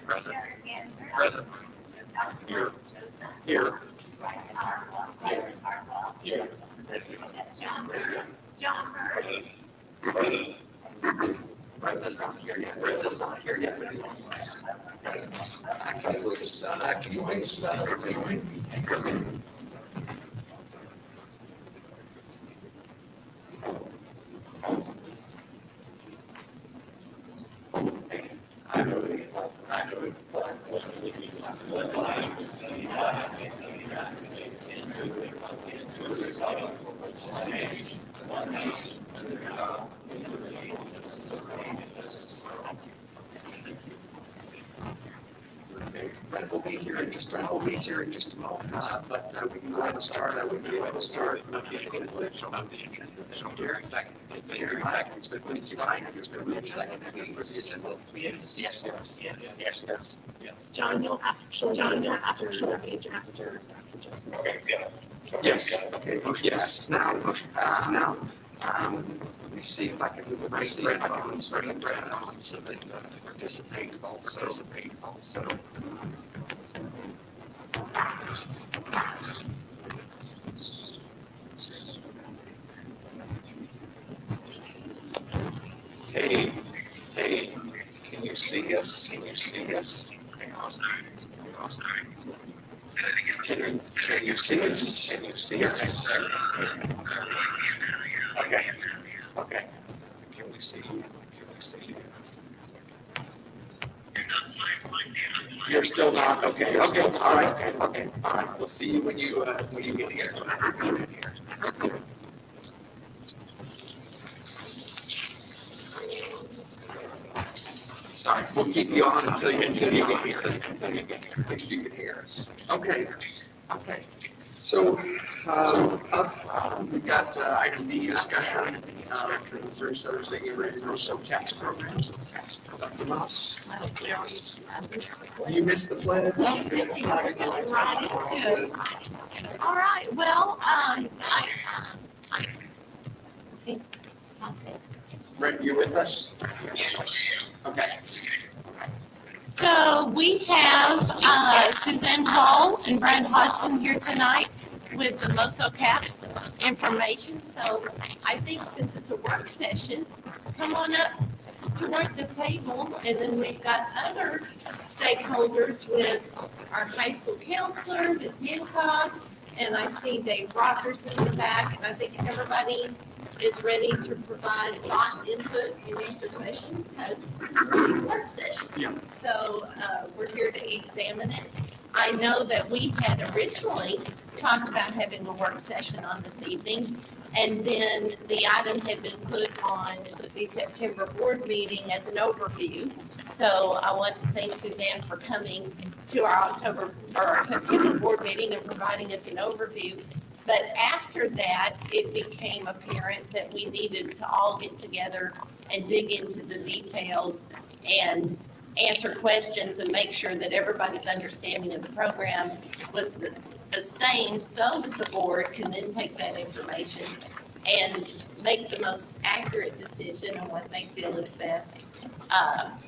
Present. Present. Here. Here. Here. John. Present. Brenda's not here yet. Brenda's not here yet. I can lose. I can lose. Brent will be here in just a moment. But we can go ahead and start. I would go ahead and start. So Derek, second. Derek, second. It's been moved signed. It's been moved second. Yes. John, you'll have to show the pages. Okay, yes. Okay, motion passes now. Motion passes now. Let me see if I can move my seat. If I can bring Brad on so that participate also. Hey, can you see us? Can you see us? Can you see us? Can you see us? Okay. Can we see you? You're still not? Okay. All right. We'll see you when you get here. Sorry, we'll keep you on until you get here. Make sure you can hear us. Okay. So, we got item D discussion. There's a MOSO CAPS program. Dr. Moss. You missed the pledge. All right, well, Brent, you with us? Okay. So we have Suzanne Hall and Brad Hudson here tonight with the MOSO CAPS information. So I think since it's a work session, come on up to work the table, and then we've got other stakeholders with our high school counselor, Ms. Hancock, and I see Dave Rockers in the back, and I think everybody is ready to provide a lot of input and answer questions because it's a work session. Yeah. So we're here to examine it. I know that we had originally talked about having a work session on this evening, and then the item had been put on the September board meeting as an overview. So I want to thank Suzanne for coming to our September board meeting and providing us an overview. But after that, it became apparent that we needed to all get together and dig into the details and answer questions and make sure that everybody's understanding of the program was the same, so that the board can then take that information and make the most accurate decision on what they feel is best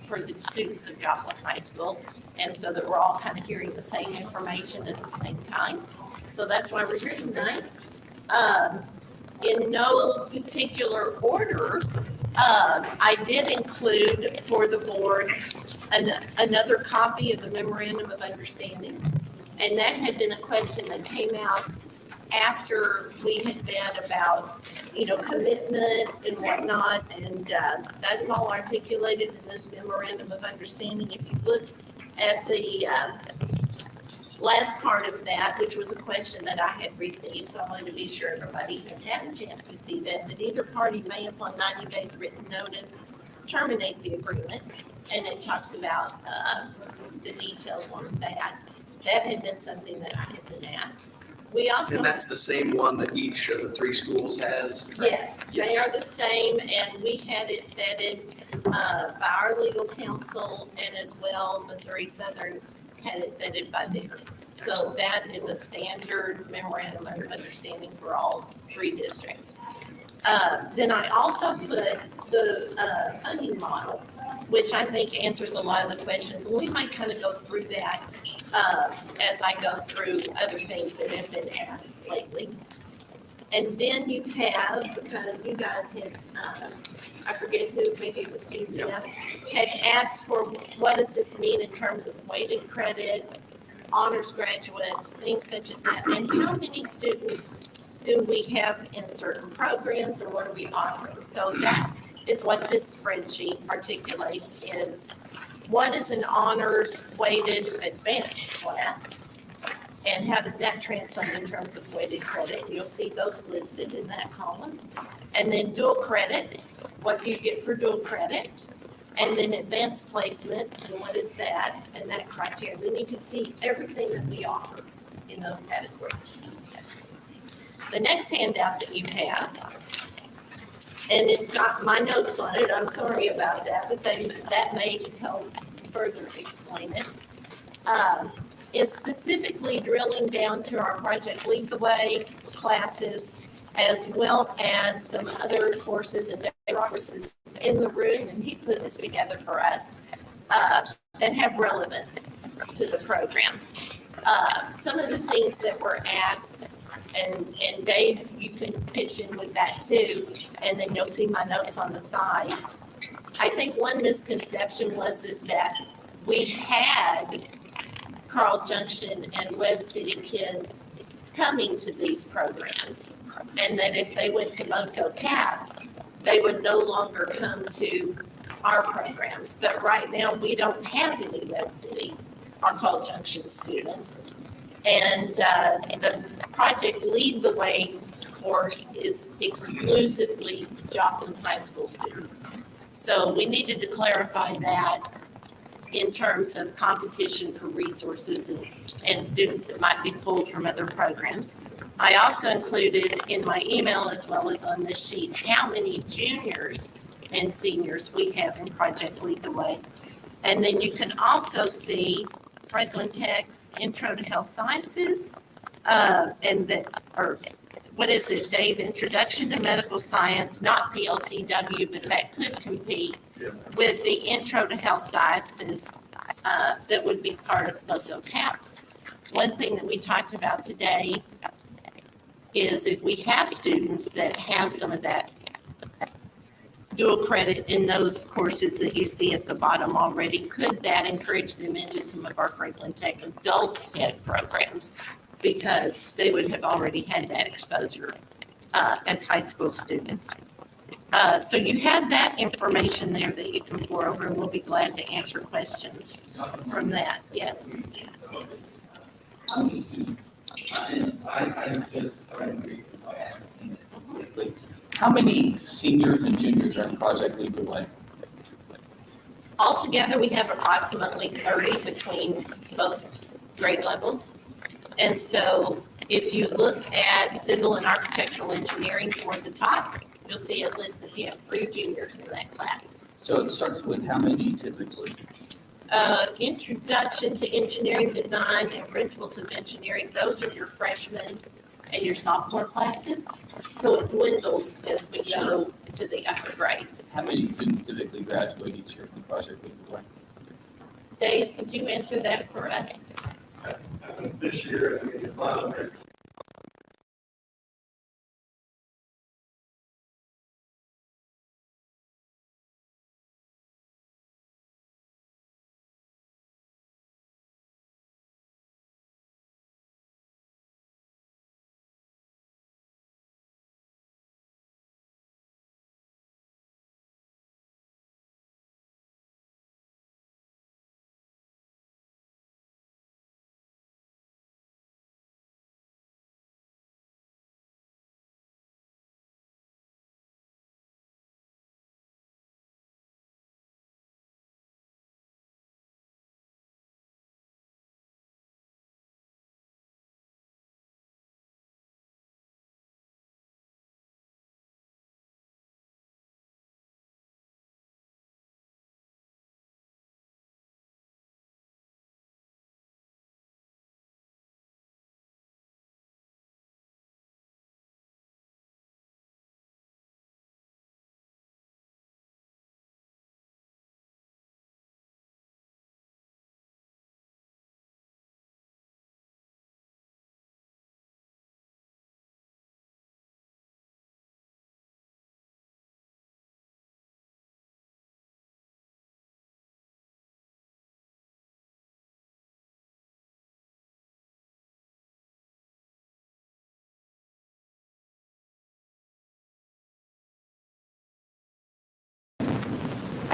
for the students of Joplin High School. And so that we're all kind of hearing the same information at the same time. So that's why we're here tonight. In no particular order, I did include for the board another copy of the Memorandum of Understanding. And that had been a question that came out after we had been about, commitment and whatnot. And that's all articulated in this Memorandum of Understanding. If you look at the last part of that, which was a question that I had received, so I wanted to be sure everybody had had a chance to see that either party may, upon 90 days written notice, terminate the agreement. And it talks about the details on that. That had been something that I had been asked. We also. And that's the same one that each of the three schools has? Yes, they are the same, and we had it vetted by our legal counsel, and as well, Missouri Southern had it vetted by theirs. So that is a standard memorandum of understanding for all three districts. Then I also put the funding model which I think answers a lot of the questions. And we might kind of go through that as I go through other things that have been asked lately. And then you have, because you guys had, I forget who, maybe it was you, had asked for what does this mean in terms of weighted credit, honors graduates, things such as that, and how many students do we have in certain programs, or what are we offering? So that is what this spreadsheet articulates, is what is an honors weighted advanced class, and how does that translate in terms of weighted credit? You'll see those listed in that column. And then dual credit, what do you get for dual credit? And then advanced placement, and what is that, and that criteria. Then you can see everything that we offer in those categories. The next handout that you have, and it's got my notes on it, I'm sorry about that, but that may help further explain it, is specifically drilling down to our Project Lead the Way classes, as well as some other courses and courses in the room, and he put this together for us, that have relevance to the program. Some of the things that were asked, and Dave, you can pitch in with that too, and then you'll see my notes on the side. I think one misconception is that we had Carl Junction and Webb City kids coming to these programs, and that if they went to MOSO CAPS, they would no longer come to our programs. But right now, we don't have any Webb City or Carl Junction students. And the Project Lead the Way course is exclusively Joplin High School students. So we needed to clarify that in terms of competition for resources and students that might be pulled from other programs. I also included in my email, as well as on this sheet, how many juniors and seniors we have in Project Lead the Way. And then you can also see Franklin Tech's Intro to Health Sciences, and that, or what is it, Dave? Introduction to Medical Science, not PLTW, but that could compete with the Intro to Health Sciences that would be part of MOSO CAPS. One thing that we talked about today is if we have students that have some of that dual credit in those courses that you see at the bottom already, could that encourage them into some of our Franklin Tech adult ed programs? Because they would have already had that exposure as high school students. So you have that information there that you can pour over, and we'll be glad to answer questions from that. Yes. I'm just trying to read this, I haven't seen it completely. How many seniors and juniors are in Project Lead the Way? Altogether, we have approximately 30 between both grade levels. And so if you look at civil and architectural engineering toward the top, you'll see it listed. We have 3 juniors in that class. So it starts with how many typically? Introduction to engineering design and principles of engineering, those are your freshmen and your sophomore classes. So it dwindles as we go to the upper grades. How many students typically graduate each year from Project Lead the Way? Dave, could you answer that for us? This year, I mean,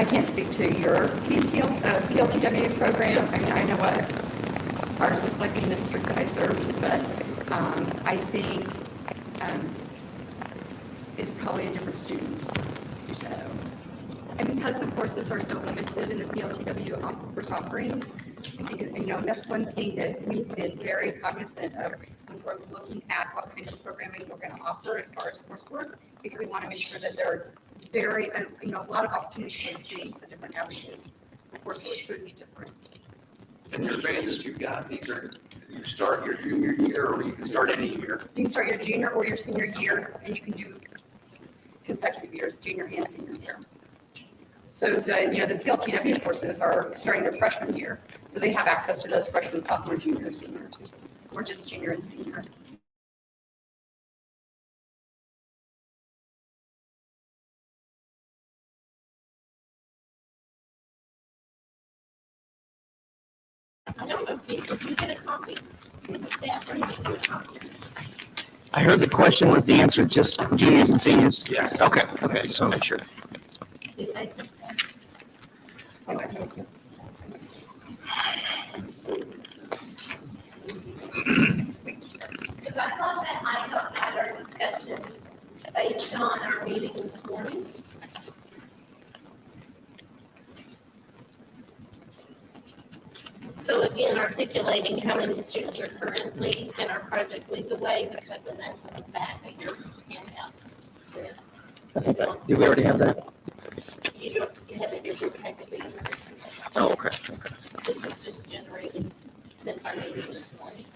I can't speak to your PLTW program. I mean, I know what ours look like in the district that I serve, but I think it's probably a different student. So, and because the courses are so limited in the PLTW course offerings, I think, that's one thing that we've been very cognizant of when we're looking at what kind of programming we're going to offer as far as coursework, because we want to make sure that there are a lot of opportunities for the students at different avenues. Of course, it would be different. And the strands that you've got, you start your junior year, or you can start any year. You can start your junior or your senior year, and you can do consecutive years, junior and senior year. So the PLTW courses are starting their freshman year, so they have access to those freshmen, sophomore, junior, senior, or just junior and senior. I don't know if you get a copy. Yeah, bring me a copy. I heard the question was the answer just juniors and seniors? Yes. Okay, so I'll make sure. Did they think that? Because I thought that I had our discussion based on our meeting this morning. So again, articulating how many students are currently in our project lead the way, because then that's on the back of your handouts. I think that, did we already have that? You have it in your group packet. Oh, okay. This was just generated since our meeting this morning.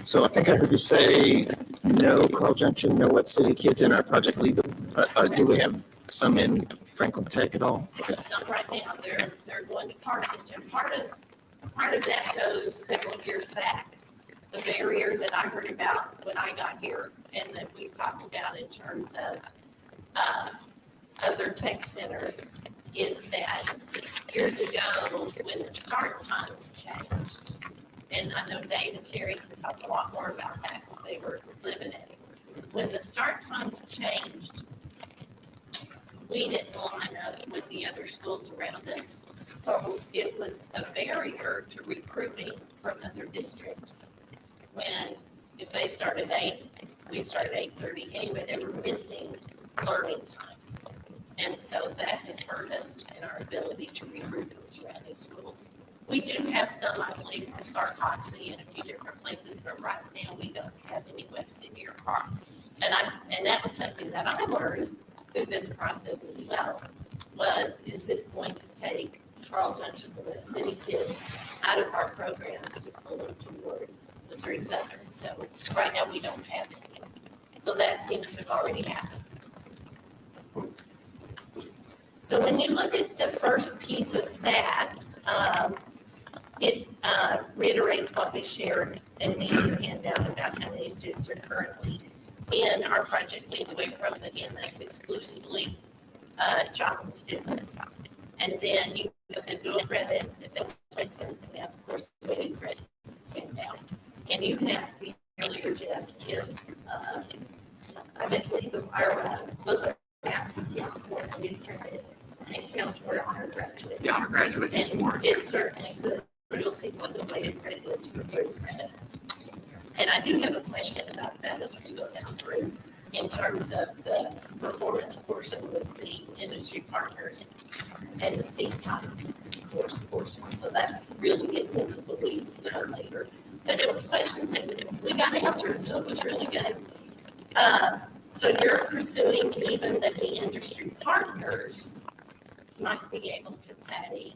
So I think I heard you say no Carl Junction, no Web City kids in our project lead. Do we have some in Franklin Tech at all? Okay. Not right now, they're going to Carthage, and part of that goes several years back. The barrier that I heard about when I got here, and that we've talked about in terms of other tech centers, is that years ago, when the start times changed, and I know Dave and Terry can talk a lot more about that because they were living it. When the start times changed, we didn't line up with the other schools around us. So it was a barrier to recruiting from other districts. When, if they started 8, we started 8:30 anyway, they were missing learning time. And so that has hurt us in our ability to recruit from surrounding schools. We do have some, I believe, from Sarcoxy and a few different places, but right now we don't have any Web City or Carl. And that was something that I learned through this process as well, is this going to take Carl Junction and Web City kids out of our programs to pull them toward Missouri Southern? So right now we don't have any. So that seems to have already happened. So when you look at the first piece of that, it reiterates what we shared in the handout about how many students are currently in our Project Lead the Way program. Again, that's exclusively Joplin students. And then you have the dual credit, that's of course weighted credit handout. And you can ask me earlier, Jeff, if Project Lead the Way, those are asking kids for weighted credit and count toward undergraduate. The undergraduate is And more. it's certainly good. You'll see what the weighted credit is for weighted credit. And I do have a question about that as we go down through in terms of the performance portion with the industry partners and the seat time course portion. So that's really getting into the weeds later. But it was questions that we got answers, so it was really good. So you're pursuing even that the industry partners might be able to pay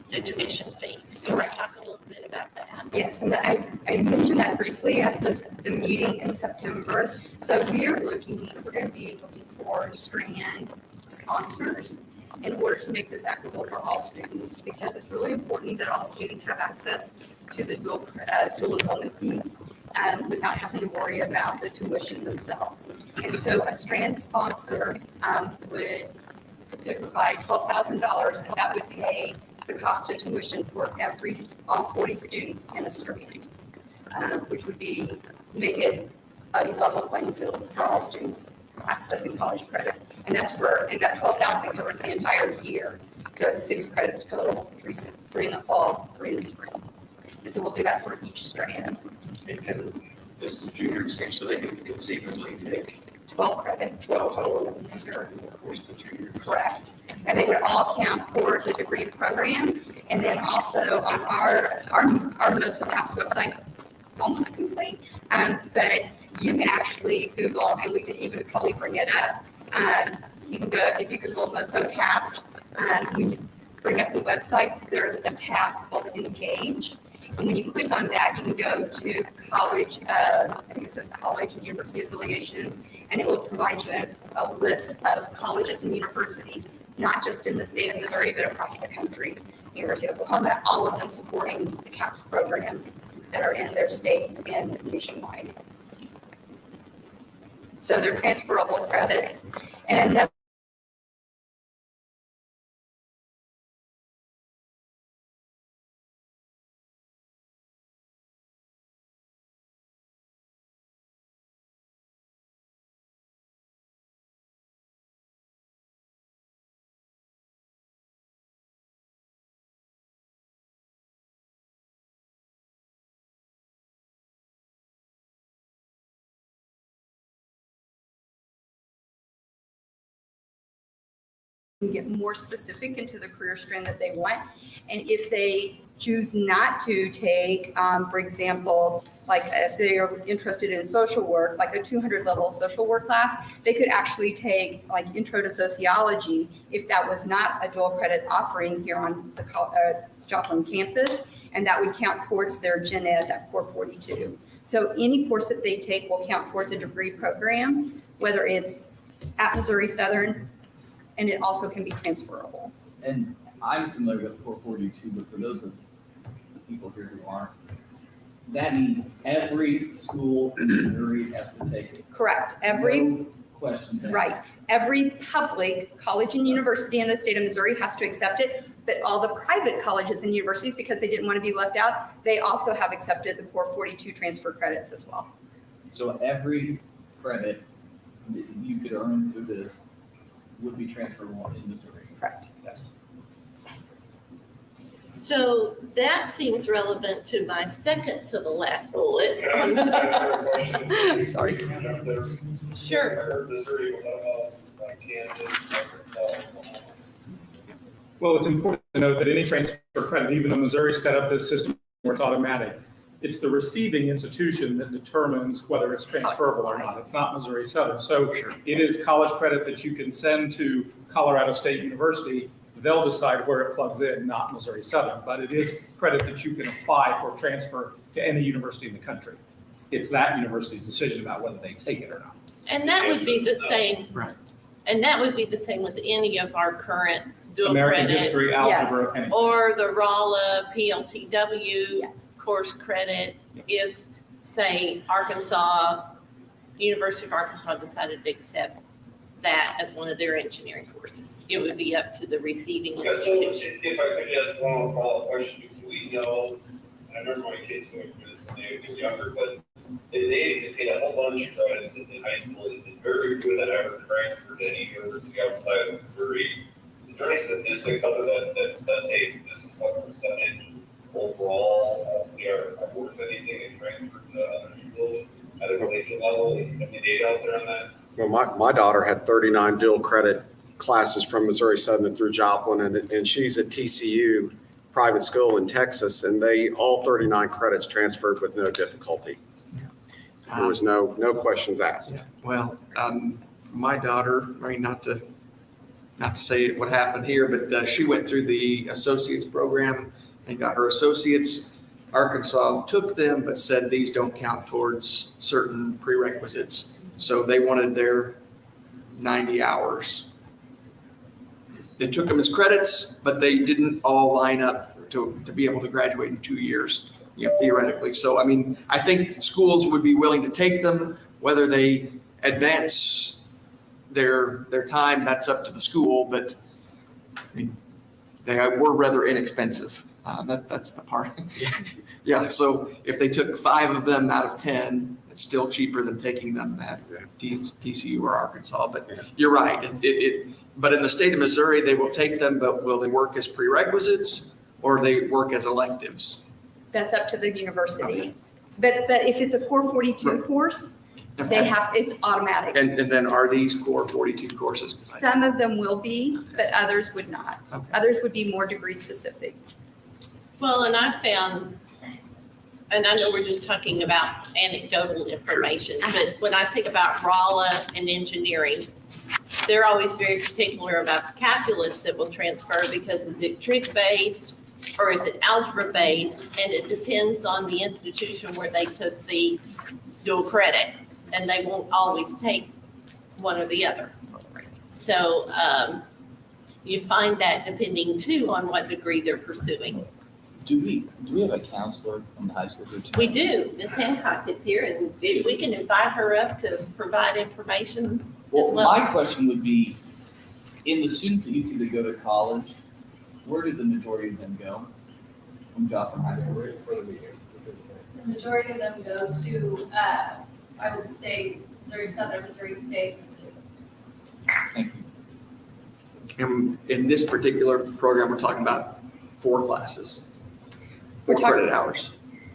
the tuition fees. Do you want to talk a little bit about that? Yes, and I mentioned that briefly at the meeting in September. So we're going to be looking for Strand sponsors in order to make this equitable for all students, because it's really important that all students have access to the dual enrollment fees without having to worry about the tuition themselves. And so a Strand sponsor would provide $12,000, and that would pay the cost of tuition for all 40 students in a Strand, which would make it a level playing field for all students accessing college credit. And that 12,000 covers the entire year. So it's 6 credits total, three in the fall, 3 in the spring. And so we'll do that for each strand. And this is junior stage, so they can conceivably take 12 credits. 12 total during the course of the 2 years. Correct. And they would all count towards a degree program. And then also on our MOSO CAPS website, almost complete. But you can actually Google, and we can even probably bring it up. You can go, if you Google MOSO CAPS, you bring up the website, there's a tab called Engage. And when you click on that, you can go to college, I think it says college and university affiliations, and it will provide you a list of colleges and universities, not just in the state of Missouri, but across the country. University of Oklahoma, all of them supporting the CAPS programs that are in their states and nationwide. So they're transferable credits. And that get more specific into the career strand that they want. And if they choose not to take, for example, like if they are interested in social work, like a 200 level social work class, they could actually take like intro to sociology if that was not a dual credit offering here on the Joplin campus, and that would count towards their gen ed at Core 42. So any course that they take will count towards a degree program, whether it's at Missouri Southern, and it also can be transferable. And I'm familiar with 442, but for those of the people here who aren't, that means every school in Missouri has to take it. Correct. Every, No questions asked. right. Every public college and university in the state of Missouri has to accept it, but all the private colleges and universities, because they didn't want to be left out, they also have accepted the Core 42 transfer credits as well. So every credit that you could earn through this would be transferable in Missouri. Correct. Yes. So that seems relevant to my second to the last bullet. Sorry. Sure. Well, it's important to note that any transfer credit, even though Missouri set up this system where it's automatic, it's the receiving institution that determines whether it's transferable or not. It's not Missouri Southern. So it is college credit that you can send to Colorado State University. They'll decide where it plugs in, not Missouri Southern. But it is credit that you can apply for transfer to any university in the country. It's that university's decision about whether they take it or not. And that would be the same. Right. And that would be the same with any of our current dual American credit history, algebra, and or the RALA, PLTW Yes. course credit. If, say, University of Arkansas decided to accept that as one of their engineering courses, it would be up to the receiving institution. If I could ask one more follow-up question, because we know, I remember my kids going through this when they were younger, but they get a whole bunch of credits in high school. Is it very good that ever transferred to any university outside of Missouri? Is there any statistics other that says, hey, this is what percentage overall we are worth anything and transferred to other schools at a collegiate level? Any data out there on that? Well, my daughter had 39 dual credit classes from Missouri Southern through Joplin, and she's at TCU private school in Texas, and all 39 credits transferred with no difficulty. There was no questions asked. Well, for my daughter, I mean, not to say what happened here, but she went through the associates program and got her associates. Arkansas took them, but said these don't count towards certain prerequisites. So they wanted their 90 hours. They took them as credits, but they didn't all line up to be able to graduate in 2 years, theoretically. So, I mean, I think schools would be willing to take them, whether they advance their time, that's up to the school, but I mean, they were rather inexpensive. That's the part. Yeah, so if they took 5 of them out of 10, it's still cheaper than taking them at TCU or Arkansas. But you're right. But in the state of Missouri, they will take them, but will they work as prerequisites or they work as electives? That's up to the university. Okay. But if it's a core 42 Right. course, Okay. it's automatic. And then are these core 42 courses? Some of them will be, but others would not. Okay. Others would be more degree specific. Well, and I found, and I know we're just talking about anecdotal information, but when I think about Rolla and engineering, they're always very particular about the calculus that will transfer because is it trig-based or is it algebra-based? And it depends on the institution where they took the dual credit, and they won't always take one or the other. So you find that depending too on what degree they're pursuing. Do we have a counselor in the high school group? We do. Ms. Hancock is here, and we can invite her up to provide information as Well, well. my question would be, in the students that you see that go to college, where did the majority of them go from Joplin High School? The majority of them go to, I would say, Missouri Southern, Missouri State, Missouri. Thank you. And in this particular program, we're talking about 4 classes, 4 We're talking- credit hours.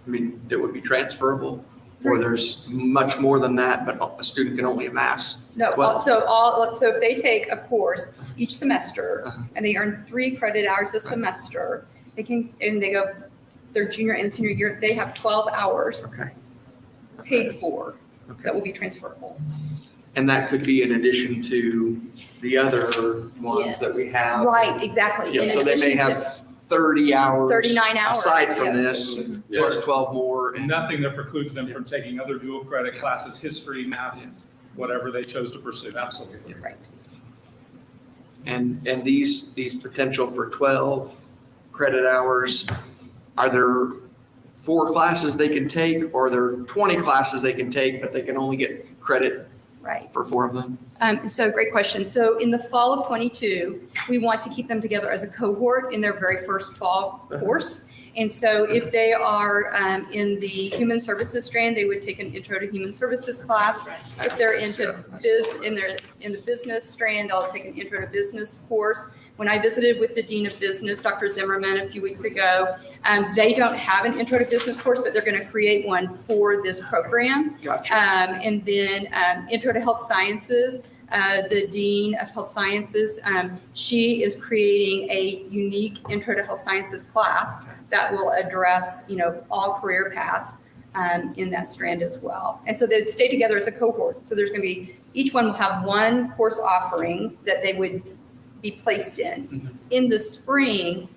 I mean, it would be transferable, or there's much more than that, but a student can only amass. No, 12. so if they take a course each semester Uh-huh. and they earn 3 credit hours a semester, they can, and they go their junior and senior year, they have 12 hours Okay. paid for that Okay. will be transferable. And that could be in addition to the other ones that we have. Right, exactly. Yeah, In so they may addition to have 30 hours. 39 hours, Aside from yes. this, plus 12 more. and- Nothing that precludes them from taking other dual credit classes, history, math, whatever they chose to pursue, absolutely. Right. And these potential for 12 credit hours, are there 4 classes they can take, or are there 20 classes they can take, but they can only get credit Right. for 4 of them? So great question. So in the fall of 22, we want to keep them together as a cohort in their very first fall course. And so if they are in the human services strand, they would take an intro to human services class. If they're in the business strand, they'll take an intro to business course. When I visited with the Dean of Business, Dr. Zimmerman, a few weeks ago, they don't have an intro to business course, but they're going to create one for this program. Gotcha. And then intro to health sciences, the Dean of Health Sciences, she is creating a unique intro to health sciences class that will address, all career paths in that strand as well. And so they'd stay together as a cohort. So there's going to be, each one will have one course offering that they would be placed in. In the spring,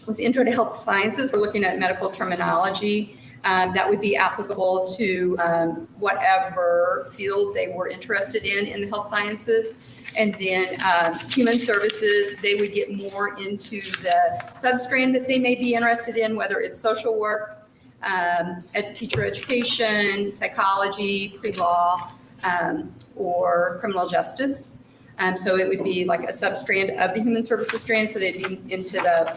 with intro to health sciences, we're looking at medical terminology that would be applicable to whatever field they were interested in the health sciences. And then human services, they would get more into the sub-strand that they may be interested in, whether it's social work, teacher education, psychology, pre-law, or criminal justice. So it would be like a sub-strand of the human services strand, so they'd be into that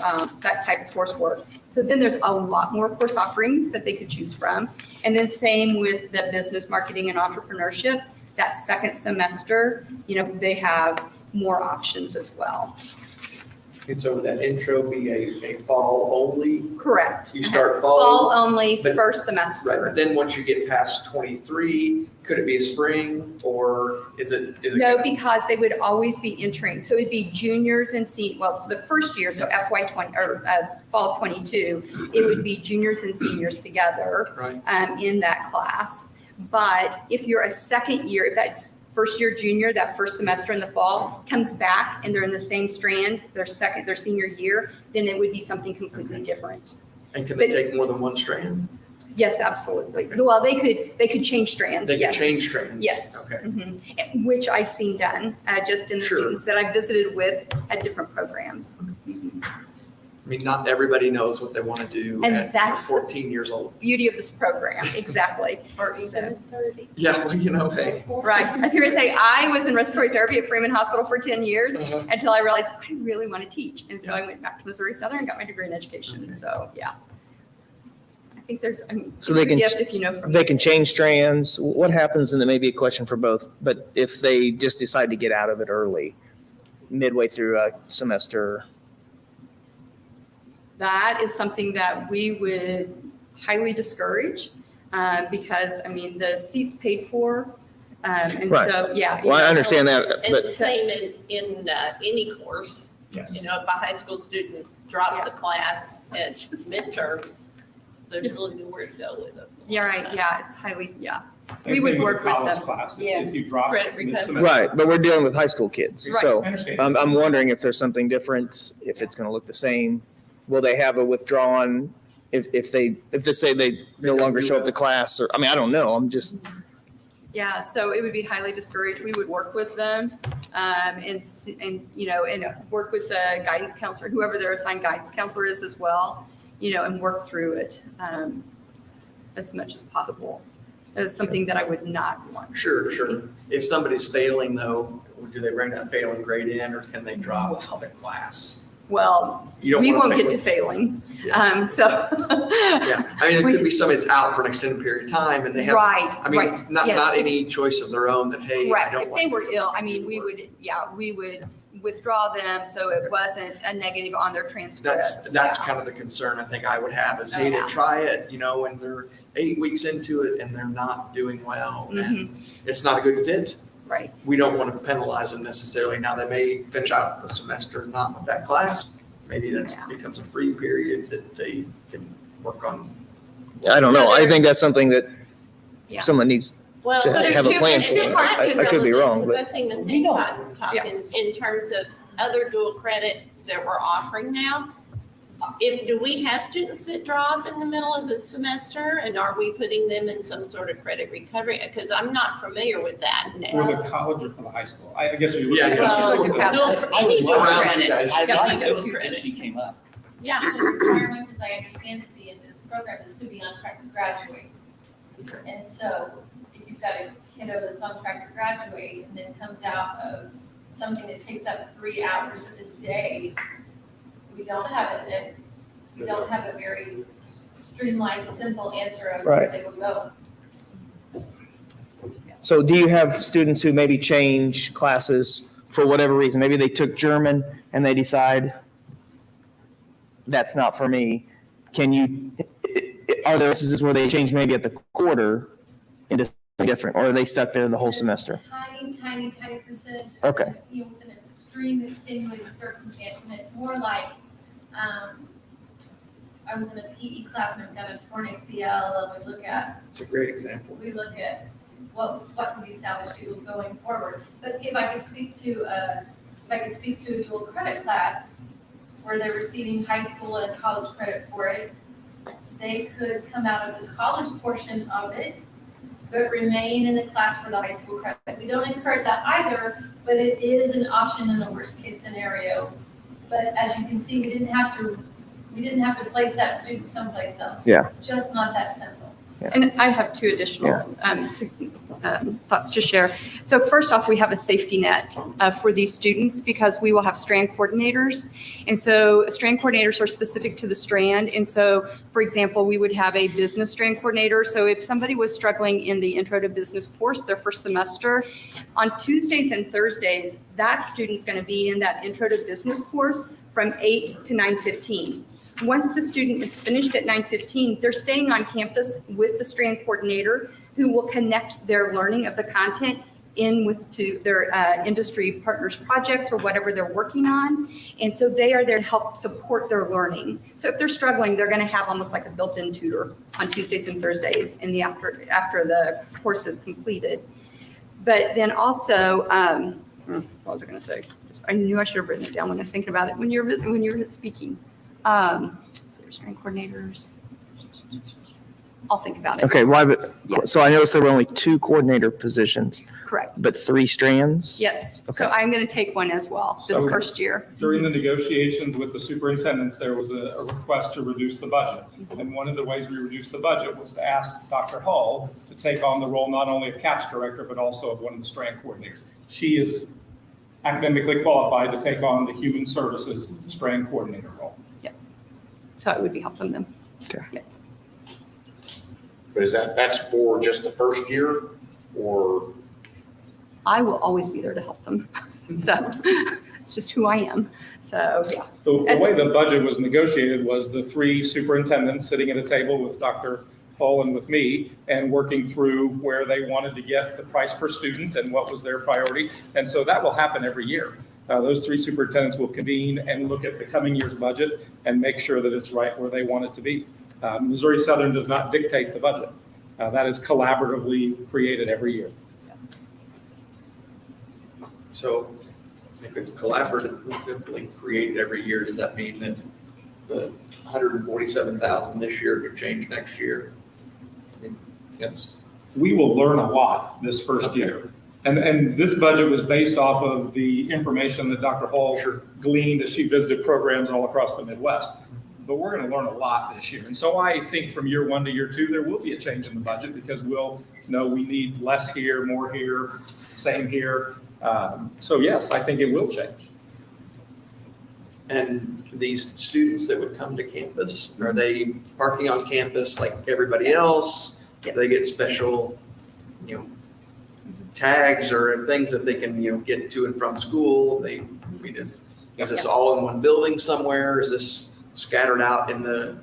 type of coursework. So then there's a lot more course offerings that they could choose from. And then same with the business marketing and entrepreneurship. That second semester, they have more options as well. And so would that intro be a fall only? Correct. You start Fall only, but- first Right, semester. but then once you get past 23, could it be a spring, or is it? No, because they would always be entering. So it'd be juniors and the first year, so FY20 or fall of 22, it would be juniors and seniors together Right. in that class. But if you're a second year, if that first year junior, that first semester in the fall comes back and they're in the same strand, their senior year, then it would be something completely different. And can they take more than one strand? Yes, absolutely. Well, they could change strands. They can Yes. change strands? Yes. Okay. Mhm. Which I've seen done just in the Sure. students that I've visited with at different programs. I mean, not everybody knows what they want to do And at that's the 14 years old. beauty of this program, exactly. Or even 30. Yeah, well, you know, hey. Right. I was going to say, I was in respiratory therapy at Freeman Hospital for 10 years until I realized I really want to teach. And so I went back to Missouri Southern and got my degree in education. So, yeah. I think there's, I mean, So they it's a can- gift if you know from. They can change strands. What happens, and there may be a question for both, but if they just decide to get out of it early, midway through a semester? That is something that we would highly discourage because, I mean, the seat's paid for. And Right. so, yeah. Well, I understand that, And but the same in any course, Yes. you know, if a high school student drops a class at midterms, there's really nowhere to go with it. Yeah, right. Yeah, it's highly, yeah. Same We would thing work with college them. classes. Yes. If you drop Credit it recovery. mid-semester. right, but we're dealing with high school kids. Right. So I understand. I'm wondering if there's something different, if it's going to look the same. Will they have a withdrawn if they say they no longer show up to class? Or, I mean, I don't know. I'm just, Yeah, so it would be highly discouraged. We would work with them and you know, and work with the guidance counselor, whoever their assigned guidance counselor is as well, you know, and work through it as much as possible. It's something that I would not want to Sure, see. sure. If somebody's failing though, do they bring that failing grade in or can they drop out of the class? Well, You don't we wanna won't pick get to failing. Yeah. So. Yeah, I mean, it could be somebody that's out for an extended period of time and they have, Right, I mean, right. not Yes. any choice of their own that, hey, I Correct. don't If like they were this. ill, I mean, we would withdraw them so it wasn't a negative on their transcript. That's Yeah. kind of the concern I think I would have is, hey, they Yeah. try it, you know, and they're 8 weeks into it and they're not doing well and Mhm. it's not a good fit. Right. We don't want to penalize them necessarily. Now, they may finish out the semester not with that class. Maybe that Yeah. becomes a free period that they can work on. I don't So know. I there's- think that's something that Yeah. someone needs. Well, To so there's have a two plan different for it. parts to I could be this, wrong, because but- I seen the same talking in terms of other dual credit that we're offering now. Do we have students that drop in the middle of the semester and are we putting them in some sort of credit recovery? Because I'm not familiar with that For now. the college or for the high school? I guess you're Yeah, looking yeah. at. She's looking past Dual- it. Any dual Around you credit. guys. I'd Any like dual to if credit. she came up. Yeah. The requirements, as I understand to be in this program, is to be on track to graduate. Okay. And so if you've got a kiddo that's on track to graduate and then comes out of something that takes up 3 hours of his day, we don't have a very streamlined, simple answer of where Right. they would go. So do you have students who maybe change classes for whatever reason? Maybe they took German and they decide that's not for me. Can you, are there instances where they change maybe at the quarter into something different, or are they stuck there the whole semester? Tiny percentage. Okay. You know, with an extreme extenuating circumstance, and it's more like, I was in a PE class and I've got a torn ACL, and we look at It's a great example. what can we establish you going forward. But if I could speak to a dual credit class where they're receiving high school and college credit for it, they could come out of the college portion of it, but remain in the class for the high school credit. We don't encourage that either, but it is an option in a worst case scenario. But as you can see, we didn't have to place that student someplace else. Yeah. It's just not that simple. And I have two additional thoughts to share. So first off, we have a safety net for these students because we will have Strand Coordinators. And so Strand Coordinators are specific to the Strand. And so, for example, we would have a business Strand Coordinator. So if somebody was struggling in the Intro to Business course, their first semester, on Tuesdays and Thursdays, that student's going to be in that Intro to Business course from 8 to 9:15. Once the student is finished at 9:15, they're staying on campus with the Strand Coordinator who will connect their learning of the content in to their industry partners projects or whatever they're working on. And so they are there to help support their learning. So if they're struggling, they're going to have almost like a built-in tutor on Tuesdays and Thursdays in the after the course is completed. But then also, what was I going to say? I knew I should have written it down when I was thinking about it when you were speaking. So Strand Coordinators. I'll think about it. Okay, why, Yeah. so I noticed there were only 2 coordinator positions, Correct. but 3 strands? Yes. So Okay. I'm going to take one as well this So- first year. During the negotiations with the superintendents, there was a request to reduce the budget. And one of the ways we reduced the budget was to ask Dr. Hull to take on the role not only of CAPS director, but also of one of the Strand coordinators. She is academically qualified to take on the human services Strand coordinator role. So it would be helpful them. But that's for just the first year or? I will always be there to help them. So it's just who I am. So, yeah. The way the budget was negotiated was the 3 superintendents sitting at a table with Dr. Hull and with me and working through where they wanted to get the price per student and what was their priority. And so that will happen every year. Those 3 superintendents will convene and look at the coming year's budget and make sure that it's right where they want it to be. Missouri Southern does not dictate the budget. That is collaboratively created every year. Yes. So if it's collaboratively created every year, does that mean that the 147,000 this year could change next year? I mean, that's. We will learn a lot this first year. And this budget was based off of the information that Dr. Hall gleaned as she visited programs all across the Midwest. But we're going to learn a lot this year. And so I think from year 1 to year 2, there will be a change in the budget because we'll know we need less here, more here, same here. So yes, I think it will change. And these students that would come to campus, are they parking on campus like everybody else? Do they get special, tags or things that they can, get to and from school? Is this all in one building somewhere? Is this scattered out in the?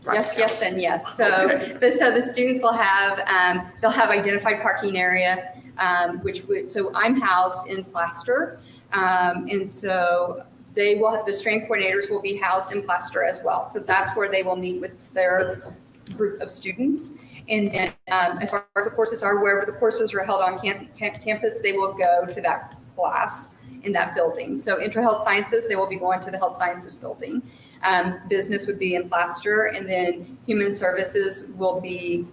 Yes, and yes. So, Okay. so the students will have, they'll have identified parking area, so I'm housed in Plaster. And so they will have, the Strand coordinators will be housed in Plaster as well. So that's where they will meet with their group of students. And then as far as the courses are, wherever the courses are held on campus, they will go to that class in that building. So intra-health sciences, they will be going to the health sciences building. Business would be in Plaster, and then human services will be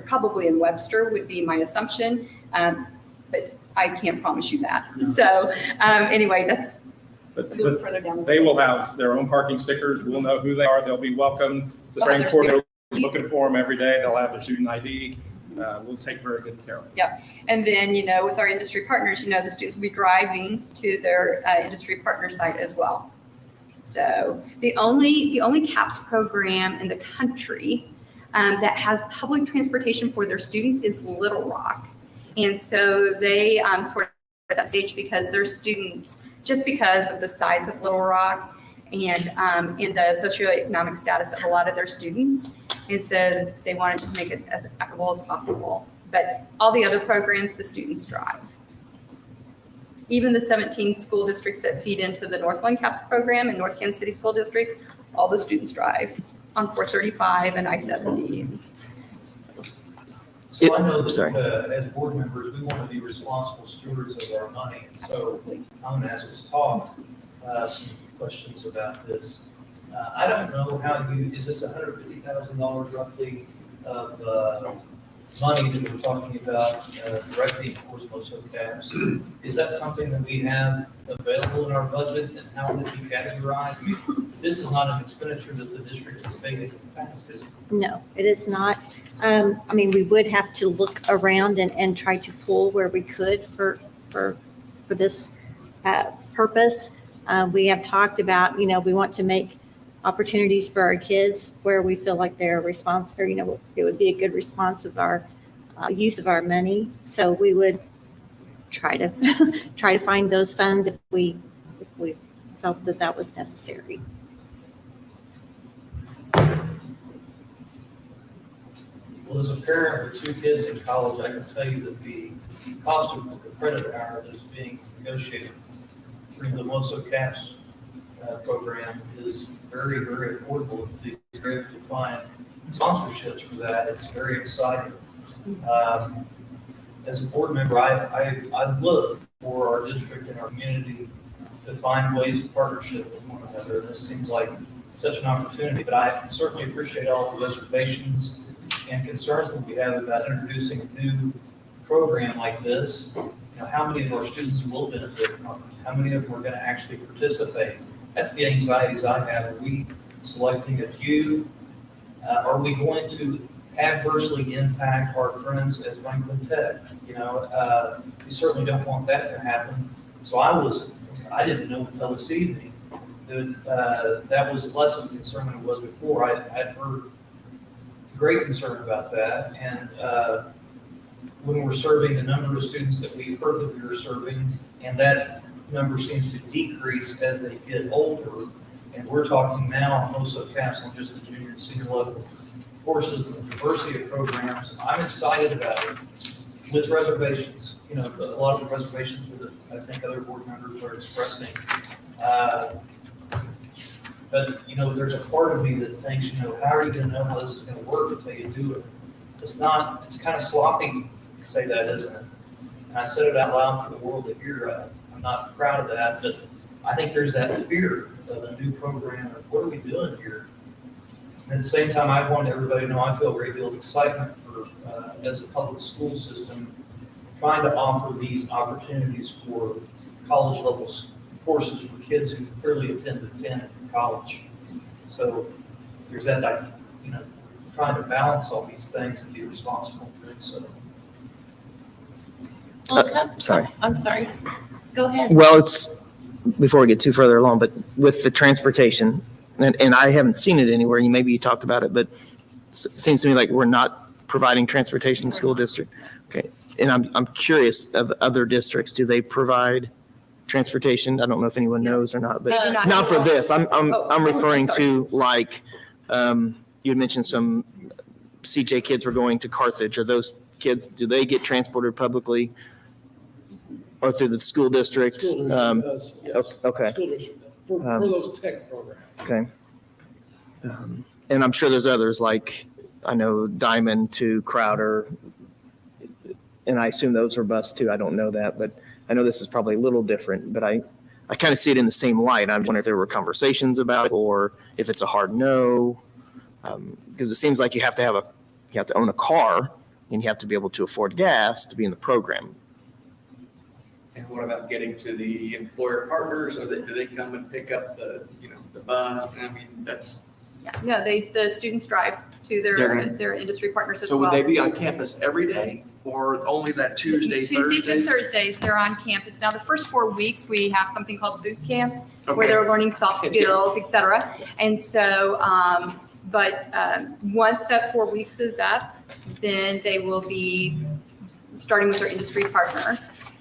probably in Webster would be my assumption. But I can't promise you that. So anyway, that's a little But further down the road. they will have their own parking stickers. We'll know who they are. They'll be welcome. The They'll have Strand their coordinator is looking for them every day. They'll have their student ID. We'll take very good care of them. And then, with our industry partners, the students will be driving to their industry partner site as well. So the only CAPS program in the country that has public transportation for their students is Little Rock. And so they sort of at that stage because their students, just because of the size of Little Rock and in the socioeconomic status of a lot of their students. And so they wanted to make it as equitable as possible. But all the other programs, the students drive. Even the 17 school districts that feed into the Northland CAPS program and North Kansas City School District, all the students drive on 435 and I-70. So I know Sorry. that as board members, we want to be responsible stewards of our money. And so I'm going to ask us talk some questions about this. I don't know how is this $150,000 roughly of money that we're talking about directly towards MOSO CAPS? Is that something that we have available in our budget, and how would it be categorized? I mean, this is not an expenditure that the district has taken in the past, is it? No, it is not. We would have to look around and try to pull where we could for this purpose. We have talked about, we want to make opportunities for our kids where we feel like they're responsible, it would be a good response of our use of our money. So we would try to find those funds if we felt that was necessary. Well, as a parent with 2 kids in college, I can tell you that the cost of the credit hour that's being negotiated through the MOSO CAPS program is very, very affordable. It's great to find sponsorships for that. It's very exciting. As a board member, I look for our district and our community to find ways of partnership with one another. This seems like such an opportunity, but I certainly appreciate all the reservations and concerns that we have about introducing a new program like this. You know, how many of our students will benefit from it? How many of them are going to actually participate? That's the anxieties I have. Are we selecting a few? Are we going to adversely impact our friends at Franklin Tech? You know, we certainly don't want that to happen. So I didn't know until this evening that that was less of a concern than it was before. I'd heard great concern about that. And when we're serving the number of students that we heard that we were serving, and that number seems to decrease as they get older, and we're talking now on MOSO CAPS on just the junior and senior level courses and the diversity of programs. I'm excited about it with reservations. You know, a lot of the reservations that I think other board members are expressing. But, you know, there's a part of me that thinks, you know, how are you going to know how this is going to work until you do it? It's kind of sloppy to say that, isn't it? And I said it out loud for the world to hear. I'm not proud of that, but I think there's that fear of a new program of what are we doing here? And at the same time, I want everybody to know I feel a great deal of excitement for, as a public school system, trying to offer these opportunities for college level courses for kids who clearly intend to attend college. So there's that, you know, trying to balance all these things and be responsible for doing so. Sorry. I'm sorry. Go ahead. Well, it's, before we get too further along, but with the transportation, and I haven't seen it anywhere, maybe you talked about it, but it seems to me like we're not providing transportation in the school district. Okay, and I'm curious of other districts, do they provide transportation? I don't know if anyone knows or not, but not for this. I'm referring to like, you had mentioned some CJ kids were going to Carthage. Are those kids, do they get transported publicly or through the school district? School district does, yes. Okay. School district, for those tech programs. Okay. And I'm sure there's others like, I know Diamond to Crowder, and I assume those are bused too. I don't know that, but I know this is probably a little different, but I kind of see it in the same light. I'm wondering if there were conversations about it or if it's a hard no. Because it seems like you have to own a car and you have to be able to afford gas to be in the program. And what about getting to the employer partners, or do they come and pick up the bus? I mean, that's. Yeah, no, the students drive to their industry partners as So well. would they be on campus every day or only that Tuesday, Tuesdays Thursday? and Thursdays, they're on campus. Now, the first 4 weeks, we have something called boot camp, where Okay. they're learning soft skills, et cetera. And so, once that 4 weeks is up, then they will be starting with their industry partner.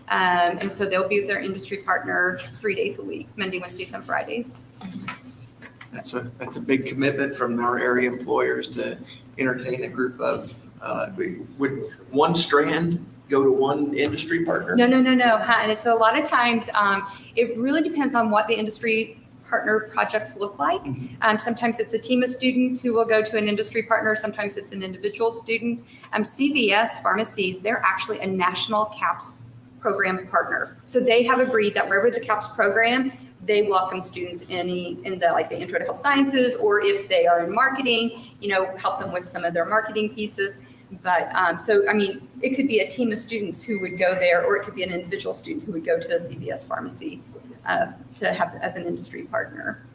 And so they'll be with their industry partner 3 days a week, Monday, Wednesdays, and Fridays. That's a big commitment from our area employers to entertain a group of, would one Strand go to one industry partner? No. And so a lot of times, it really depends on what the industry partner projects look like. Sometimes it's a team of students who will go to an industry partner. Sometimes it's an individual student. CVS pharmacies, they're actually a national CAPS program partner. So they have agreed that wherever the CAPS program, they welcome students in the intro to health sciences, or if they are in marketing, help them with some of their marketing pieces. But it could be a team of students who would go there, or it could be an individual student who would go to a CVS pharmacy to have as an industry partner.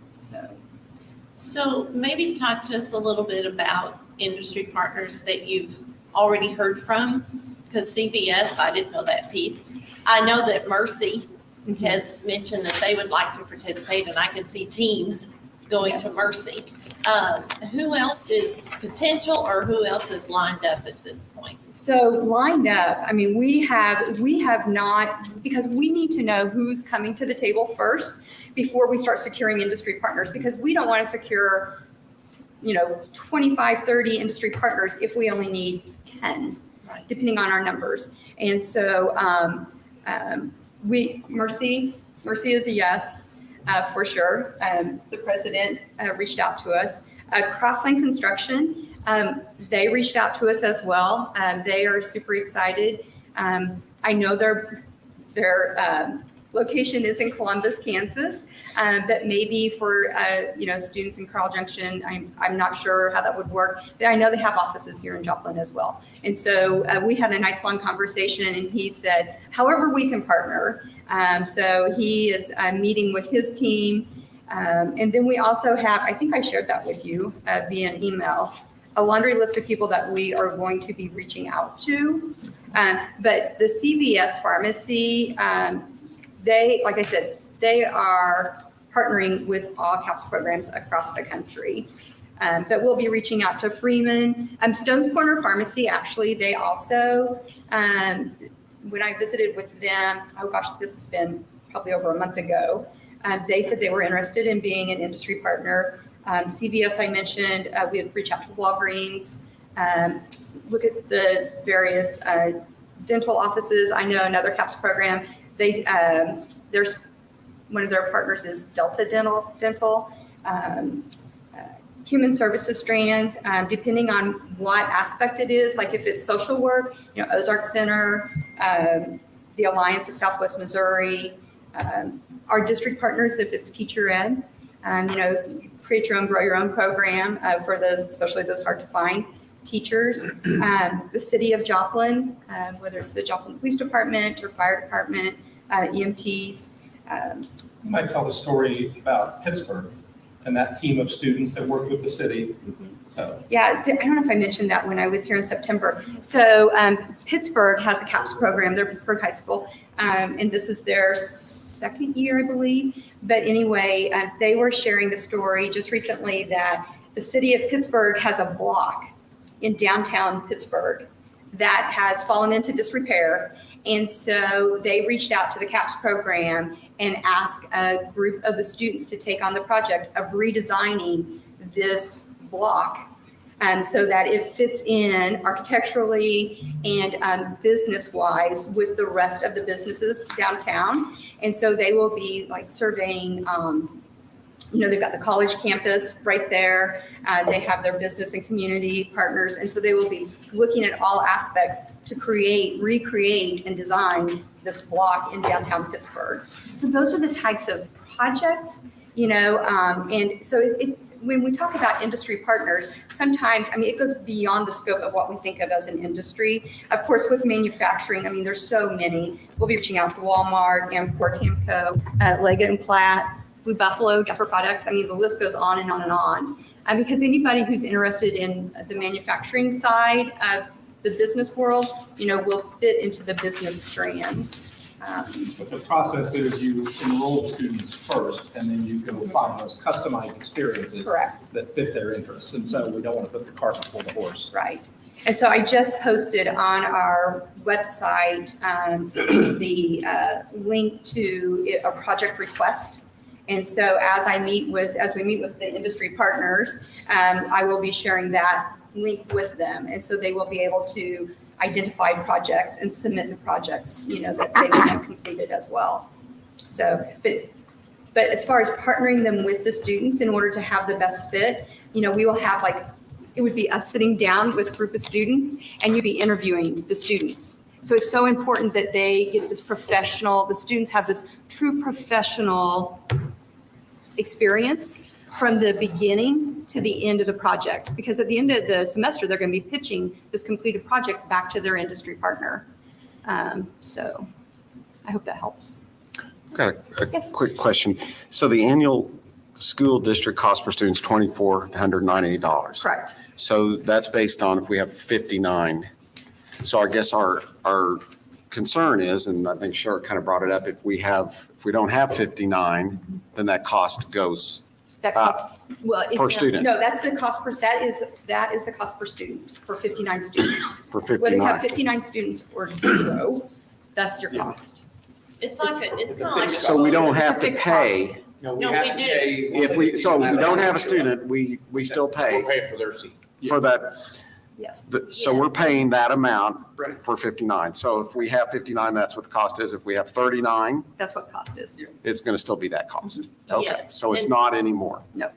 So maybe talk to us a little bit about industry partners that you've already heard from, because CVS, I didn't know that piece. I know that Mercy has mentioned that they would like to participate, and I can see teams going to Mercy. Who else is potential, or who else is lined up at this point? So lined up, we have not, because we need to know who's coming to the table first before we start securing industry partners, because we don't want to secure, 25, 30 industry partners if we only need 10, depending on our numbers. And so Mercy is a yes, for sure. The president reached out to us. Crossline Construction, they reached out to us as well. They are super excited. I know they're location is in Columbus, Kansas, but maybe for, students in Carl Junction, I'm not sure how that would work. But I know they have offices here in Joplin as well. And so we had a nice long conversation, and he said, however we can partner. So he is meeting with his team. And then we also have, I think I shared that with you via an email, a laundry list of people that we are going to be reaching out to. But the CVS pharmacy, they, like I said, they are partnering with all CAPS programs across the country. But we'll be reaching out to Freeman. Stone's Corner Pharmacy, actually, they also, when I visited with them, oh gosh, this has been probably over a month ago, they said they were interested in being an industry partner. CVS, I mentioned, we would reach out to Walgreens, look at the various dental offices. I know another CAPS program, there's one of their partners is Delta Dental, Human Services Strand, depending on what aspect it is, like if it's social work, Ozark Center, the Alliance of Southwest Missouri, our district partners, if it's teacher ed, create your own, grow your own program for those, especially those hard to find teachers. The city of Joplin, whether it's the Joplin Police Department or Fire Department, EMTs. You might tell the story about Pittsburgh and that team of students that worked with the city. So. Yeah, I don't know if I mentioned that when I was here in September. So Pittsburgh has a CAPS program. They're Pittsburgh High School, and this is their second year, I believe. But anyway, they were sharing the story just recently that the city of Pittsburgh has a block in downtown Pittsburgh that has fallen into disrepair. And so they reached out to the CAPS program and asked a group of the students to take on the project of redesigning this block so that it fits in architecturally and business-wise with the rest of the businesses downtown. And so they will be like surveying, they've got the college campus right there. They have their business and community partners. And so they will be looking at all aspects to create, recreate, and design this block in downtown Pittsburgh. So those are the types of projects, and so when we talk about industry partners, sometimes, it goes beyond the scope of what we think of as an industry. Of course, with manufacturing, there's so many. We'll be reaching out to Walmart, Amcor, Tamco, Leggett & Platt, Blue Buffalo, Jasper Products. The list goes on and on and on. Because anybody who's interested in the manufacturing side of the business world, will fit into the business strand. But the process is you enroll the students first, and then you go find those customized experiences. Correct. That fit their interests. And so we don't want to put the cart before the horse. Right. And so I just posted on our website the link to a project request. And so as we meet with the industry partners, I will be sharing that link with them. And so they will be able to identify projects and submit the projects, that they have completed as well. So, but as far as partnering them with the students in order to have the best fit, we will have it would be us sitting down with a group of students and you'd be interviewing the students. So it's so important that they get this the students have this true professional experience from the beginning to the end of the project, because at the end of the semester, they're going to be pitching this completed project back to their industry partner. So I hope that helps. Got a Yes. quick question. So the annual school district cost per student is $2,498. Correct. So that's based on if we have 59. So I guess our concern is, and I think Sheriff kind of brought it up, if we don't have 59, then that cost goes That cost, per student. No, that's the cost that is the cost per student for 59 students. For Whether you have 59. 59 students or 0, that's your cost. It's kind of like. So we don't It's a have to fixed pay. No, No, we have we to do. pay. If we don't have a student, we still pay We're paying for their seat. for that. Yes. So we're paying that amount Right. for 59. So if we have 59, that's what the cost is. If we have 39, That's what the cost is. it's going to still be that cost. Okay, Yes. so it's And- not anymore. And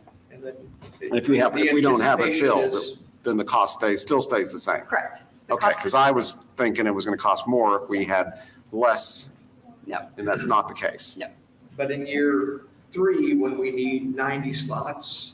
then If we don't have it anticipation filled, is- then the cost still stays the same. Correct. The Okay, cost because is I the was thinking it was going to cost more if we had less No. And that's not the case. No. But in year 3, when we need 90 slots,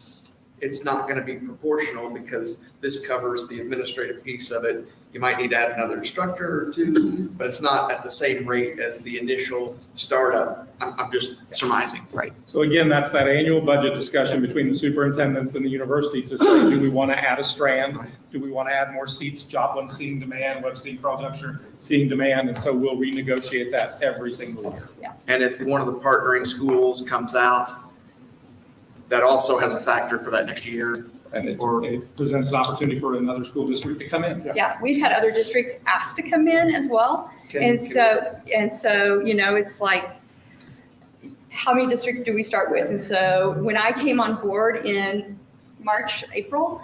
it's not going to be proportional because this covers the administrative piece of it. You might need to add another instructor or 2, but it's not at the same rate as the initial startup. I'm just surmising. Right. So again, that's that annual budget discussion between the superintendents and the university to say, do we want to add a Strand? Do we want to add more seats? Joplin seeing demand, Webster Carl Juncture seeing demand, and so we'll renegotiate that every single year. And if one of the partnering schools comes out, that also has a factor for that next year. And it presents an opportunity for another school district to come in. Yeah, we've had other districts asked to come in as well. And so, it's like, how many districts do we start with? And so when I came on board in March, April,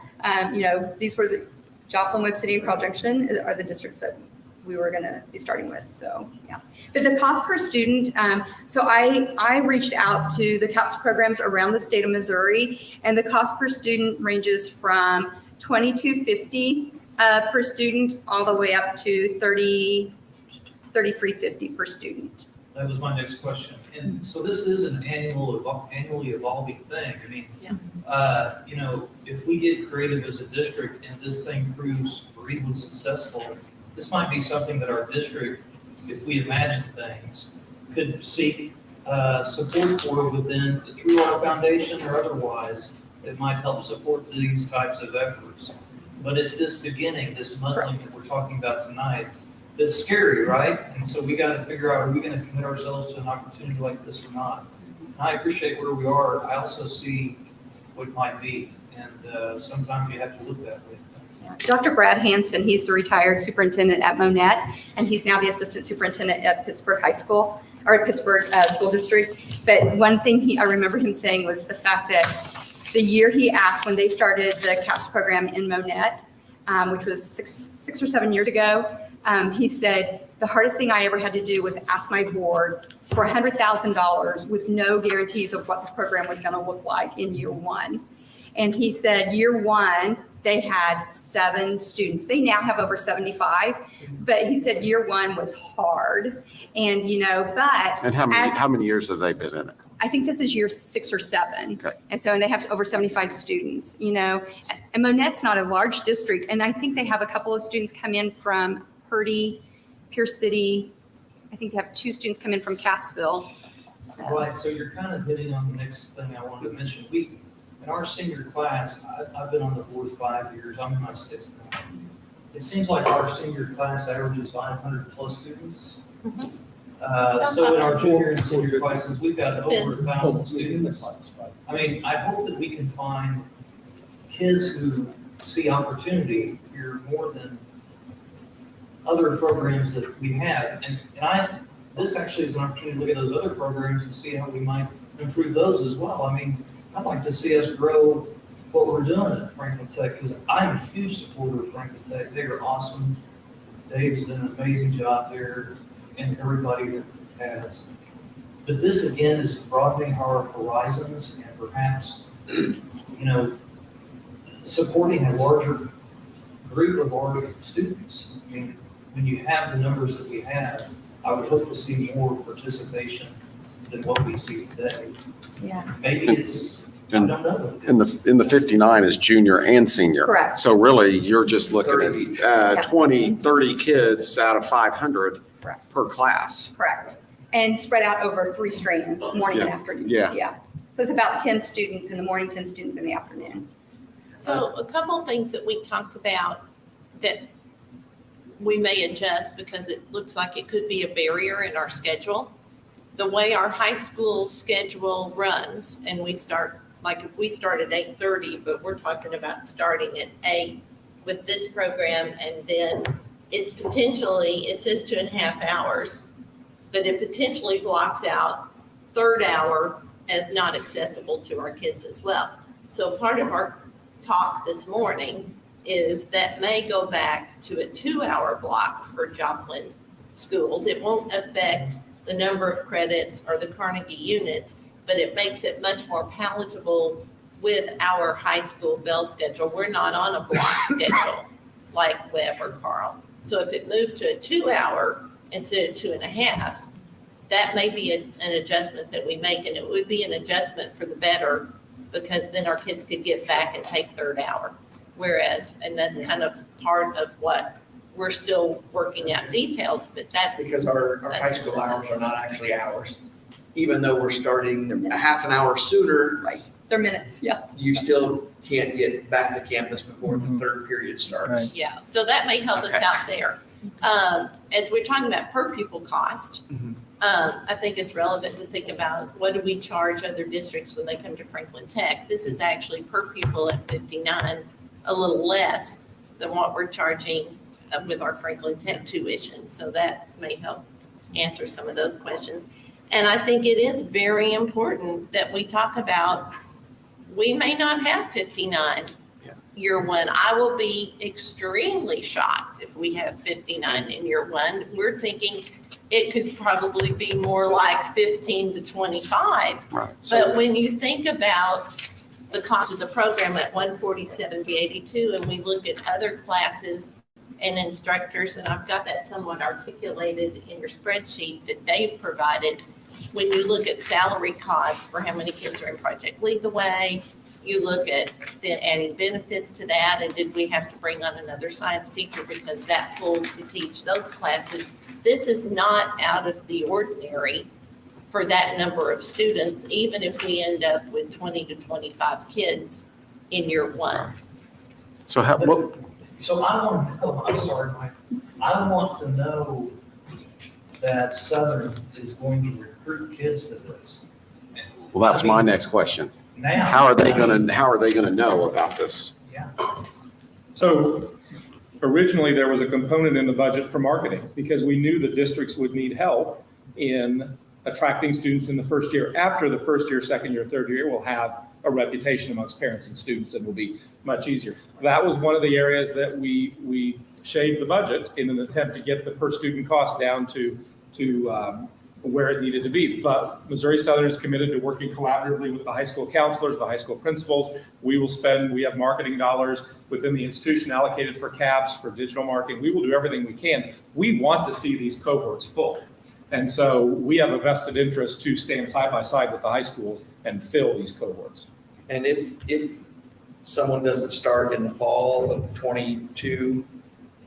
these were the Joplin, Webb City, and Carl Junction are the districts that we were going to be starting with. So, yeah. But the cost per student, so I reached out to the CAPS programs around the state of Missouri, and the cost per student ranges from $22.50 per student all the way up to $33.50 per student. That was my next question. And so this is an annually evolving thing. I mean, if we get creative as a district and this thing proves reasonably successful, this might be something that our district, if we imagine things, could seek support for through our foundation or otherwise, that might help support these types of efforts. But it's this beginning, this modeling that we're talking about tonight, that's scary, right? And so we got to figure out, are we going to commit ourselves to an opportunity like this or not? And I appreciate where we are. I also see what might be. And sometimes you have to look that way. Dr. Brad Hansen, he's the retired superintendent at Monette, and he's now the assistant superintendent at Pittsburgh High School, or at Pittsburgh School District. But one thing I remember him saying was the fact that the year he asked, when they started the CAPS program in Monette, which was six or 7 years ago, he said, the hardest thing I ever had to do was ask my board for $100,000 with no guarantees of what the program was going to look like in year 1. And he said year 1, they had 7 students. They now have over 75, but he said year 1 was hard. And, but. And how many years have they been in it? I think this is year 6 or 7. Okay. And so, and they have over 75 students, and Monette's not a large district. And I think they have a couple of students come in from Purdy, Pierce City. I think they have 2 students come in from Cassville. Right, so you're kind of hitting on the next thing I wanted to mention. In our senior class, I've been on the board 5 years. I'm in my 6th now. It seems like our senior class averages 500 plus students. So in our junior and senior classes, we've got over 1,000 students. I mean, I hope that we can find kids who see opportunity here more than other programs that we have. And this actually is an opportunity to look at those other programs and see how we might improve those as well. I mean, I'd like to see us grow what we're doing at Franklin Tech, because I'm a huge supporter of Franklin Tech. They are awesome. Dave's done an amazing job there, and everybody that has. But this again is broadening our horizons and perhaps, supporting a larger group of our students. I mean, when you have the numbers that we have, I would hope to see more participation than what we see today. Yeah. Maybe it's, I don't know. In the 59 is junior and senior. Correct. So really, you're just looking 30. at 20, 30 kids out of 500 Correct. per class. Correct. And spread out over 3 strands, morning and afternoon. Yeah. So it's about 10 students in the morning, 10 students in the afternoon. So a couple things that we talked about that we may adjust because it looks like it could be a barrier in our schedule. The way our high school schedule runs, and we start, like if we start at 8:30, but we're talking about starting at 8 with this program, and then it says 2.5 hours, but it potentially blocks out 3rd hour as not accessible to our kids as well. So part of our talk this morning is that may go back to a 2-hour block for Joplin schools. It won't affect the number of credits or the Carnegie units, but it makes it much more palatable with our high school bell schedule. We're not on a block schedule like Webb or Carl. So if it moved to a 2-hour instead of 2.5, that may be an adjustment that we make, and it would be an adjustment for the better, because then our kids could get back and take third hour. Whereas, and that's kind of part of what we're still working out details, but that's. Because our high school hours are not actually hours. Even though we're starting a half an hour sooner, Right. They're minutes, yeah. you still can't get back to campus before the third period starts. Yeah, so that may help us Okay. out there. As we're talking about per pupil cost, I think it's relevant to think about what do we charge other districts when they come to Franklin Tech? This is actually per pupil at 59, a little less than what we're charging with our Franklin Tech tuition. So that may help answer some of those questions. And I think it is very important that we talk about, we may not have 59 year one. I will be extremely shocked if we have 59 in year one. We're thinking it could probably be more like 15 to 25. Right. But when you think about the cost of the program at 147,82, and we look at other classes and instructors, and I've got that somewhat articulated in your spreadsheet that Dave provided. When you look at salary costs for how many kids are in Project Lead the Way, you look at then adding benefits to that, and did we have to bring on another science teacher because that pulled to teach those classes? This is not out of the ordinary for that number of students, even if we end up with 20 to 25 kids in year one. So what, So I want to know, I'm sorry, Mike, I want to know that Southern is going to recruit kids to this. well, that was my next question. Now. How are they gonna know about this? Yeah. So originally, there was a component in the budget for marketing because we knew the districts would need help in attracting students in the first year. After the first year, second year, third year, we'll have a reputation amongst parents and students and will be much easier. That was one of the areas that we shaved the budget in an attempt to get the per student cost down to where it needed to be. But Missouri Southern is committed to working collaboratively with the high school counselors, the high school principals. We have marketing dollars within the institution allocated for CAPS, for digital marketing. We will do everything we can. We want to see these cohorts full. And so we have a vested interest to stand side by side with the high schools and fill these cohorts. And if someone doesn't start in the fall of 22,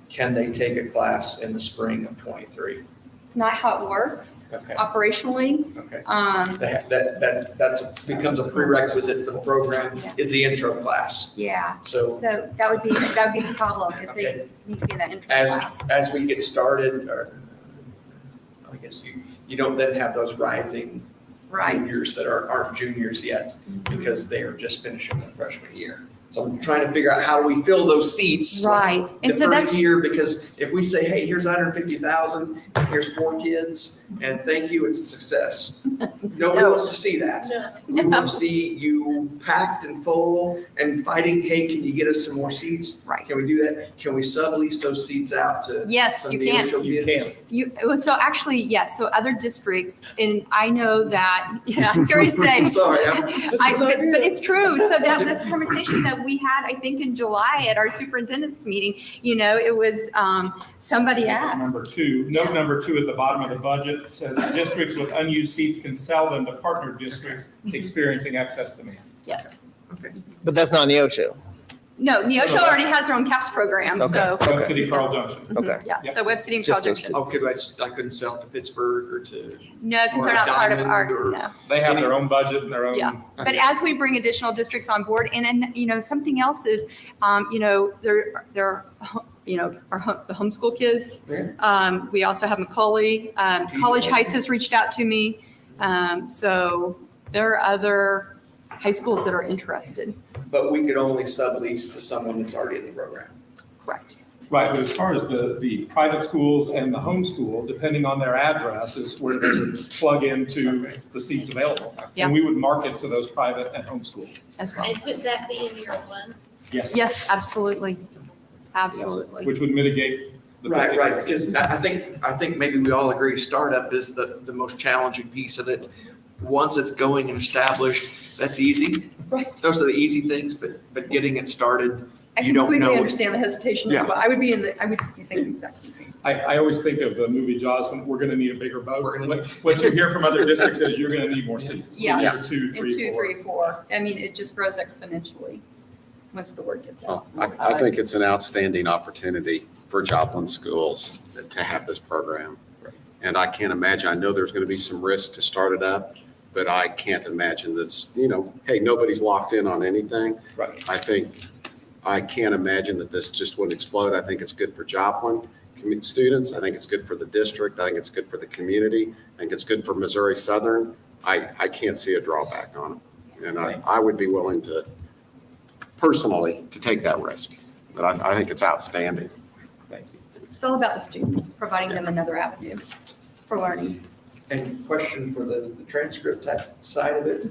can they take a class in the spring of 23? It's not how it works Okay, operationally. okay. Um, That becomes a prerequisite for the program, is the intro class. yeah, So so that would be the problem, is they Okay. need to be in that intro class. as we get started, or I guess you don't then have those rising Right. juniors that aren't juniors yet because they are just finishing their freshman year. So I'm trying to figure out how do we fill those seats Right. the And so first that's, year, because if we say, hey, here's 150,000, here's 4 kids, and thank you, it's a success. Nobody No. wants to see that. We want to see you packed and full and fighting, hey, can you get us some more seats? Right. Can we do that? Can we sublease those seats out to yes, some you dealership can. You kids? So actually, yes, so other districts, and I know that, I'm sorry to say, Sorry, but it's true. So that's a conversation that we had, I think, in July at our superintendent's meeting. You know, it was, somebody asked. Number two, note number 2 at the bottom of the budget says districts with unused seats can sell them to partner districts experiencing excess demand. Yes. But that's not Neosho. No, Neosho already has their own CAPS program, Okay. so. Web City, Carl Junction. Okay. Yeah, Yep. so Web City and Carl Just those Junction. Oh, I couldn't sell to Pittsburgh or to, No, because or they're not part of Diamond ours, or- no. They have their own budget and their own. Yeah. But as we bring additional districts on board, and you know, something else is, you know, there, you know, the homeschool kids. We also have Macaulay. College Heights has reached out to me. So there are other high schools that are interested. but we could only sublease to someone that's already in the program. Correct. Right, but as far as the private schools and the homeschool, depending on their address, is where they would plug into the seats available. Yeah. And we would market to those private and homeschool. As well. And could that be in year one? Yes. Yes, absolutely. Absolutely. Which would mitigate the. Right, because I think maybe we all agree startup is the most challenging piece of it. Once it's going and established, that's easy. Right. Those are the easy things, but getting it started I You don't completely know. understand the hesitation as Yeah. well. I would be saying the exact same thing. I always think of the movie Jaws when we're gonna need a bigger boat. We're gonna What you hear from other districts is you're gonna need more seats. Yeah. Year 2, In 3, 2, 4. 3, 4. I mean, it just grows exponentially once the word gets out. I think it's an outstanding opportunity for Joplin schools to have this program. And I can't imagine, I know there's going to be some risk to start it up, but I can't imagine that's, hey, nobody's locked in on anything. Right. I can't imagine that this just wouldn't explode. I think it's good for Joplin students. I think it's good for the district. I think it's good for the community. I think it's good for Missouri Southern. I can't see a drawback on it. And I would be willing to, personally, to take that risk. But I think it's outstanding. Thank you. It's all about the students, providing them another avenue for learning. And question for the transcript type side of it,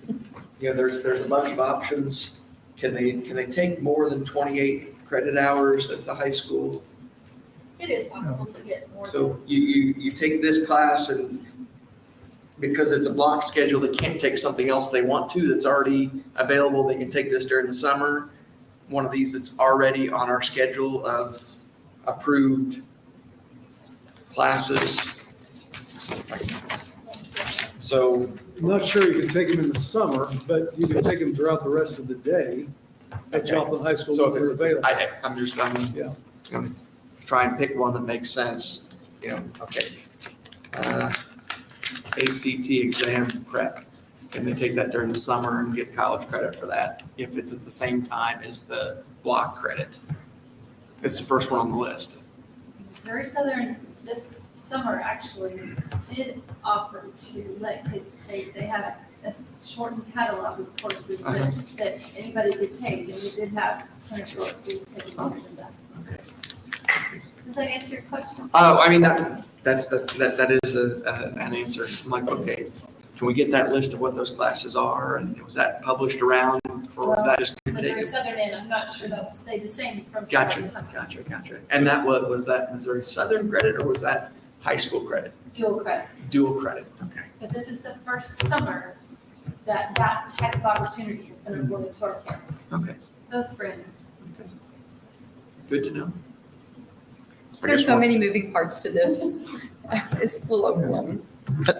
there's a bunch of options. Can they take more than 28 credit hours at the high school? It is possible to get more. So you take this class and because it's a block schedule, they can't take something else they want to that's already available. They can take this during the summer. One of these that's already on our schedule of approved classes. So, I'm not sure you can take them in the summer, but you can take them throughout the rest of the day at Joplin High School so if if they're it's, available. I'm Yeah. gonna try and pick one that makes sense, okay. ACT exam prep, can they take that during the summer and get college credit for that if it's at the same time as the block credit? It's the first one on the list. Missouri Southern this summer actually did offer to let kids take, they had a shortened catalog of courses that anybody could take, and we did have 10 or 12 students taking part in that. Okay. Does that answer your question? I mean, that is an answer. I'm like, okay, can we get that list of what those classes are? And was that published around or was that just? Missouri Southern, and I'm not sure that will stay the same from. Gotcha, summer to summer. gotcha. And was that Missouri Southern credit or was that high school credit? Dual credit. Dual credit, okay. But this is the first summer that type of opportunity has been afforded to our kids. Okay, So it's brand new. good to know. There's so many moving parts to this. It's a little overwhelming.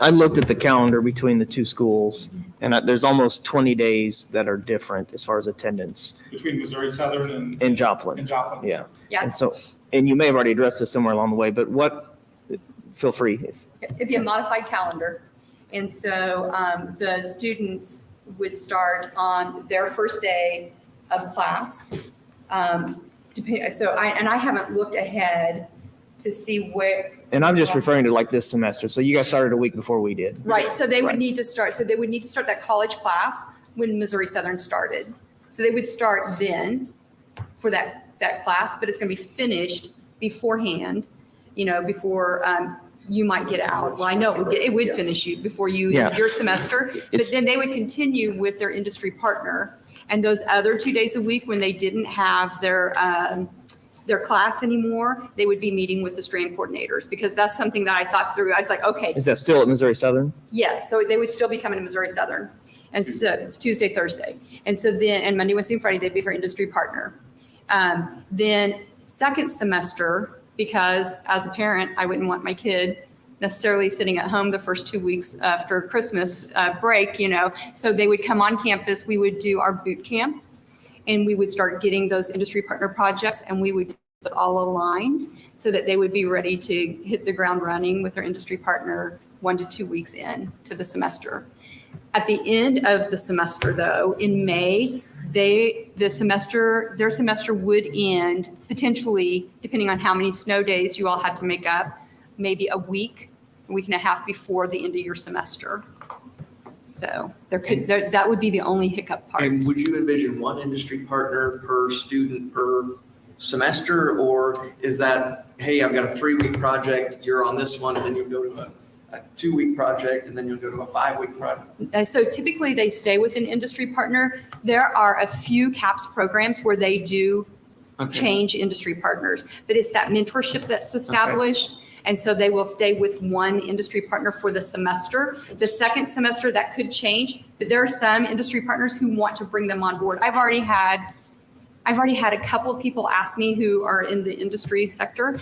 I looked at the calendar between the two schools, and there's almost 20 days that are different as far as attendance Between Missouri Southern and in Joplin. Joplin. Yeah. And Yes, so, and you may have already addressed this somewhere along the way, but feel free. it'd be a modified calendar. And so the students would start on their first day of class. I haven't looked ahead to see where. And I'm just referring to like this semester. So you guys started a week before we did. Right, so they would Right. need to start that college class when Missouri Southern started. So they would start then for that class, but it's gonna be finished beforehand, before you might get out. Well, I know it would finish you before Yeah. your semester, but It's- then they would continue with their industry partner. And those other 2 days a week, when they didn't have their class anymore, they would be meeting with the Strand Coordinators, because that's something that I thought through. I was like, okay, Is that still at Missouri Southern? yes, so they would still be coming to Missouri Southern. And so Tuesday, Thursday. And so then, and Monday, Wednesday, and Friday, they'd be her industry partner. Then second semester, because as a parent, I wouldn't want my kid necessarily sitting at home the first 2 weeks after Christmas break, So they would come on campus, we would do our boot camp, and we would start getting those industry partner projects, and we would get those all aligned so that they would be ready to hit the ground running with their industry partner 1 to 2 weeks in to the semester. At the end of the semester, though, in May, their semester would end potentially, depending on how many snow days you all had to make up, maybe a week and a half before the end of your semester. So that would be the only hiccup part. And would you envision one industry partner per student per semester? Or is that, hey, I've got a 3-week project, you're on this one, and then you'll go to a 2-week project, and then you'll go to a 5-week project? So typically they stay with an industry partner. There are a few CAPS programs where they do change industry partners, but it's that mentorship that's established. And so they will stay with one industry partner for the semester. The second semester, that could change, but there are some industry partners who want to bring them on board. I've already had I've already had a couple of people ask me who are in the industry sector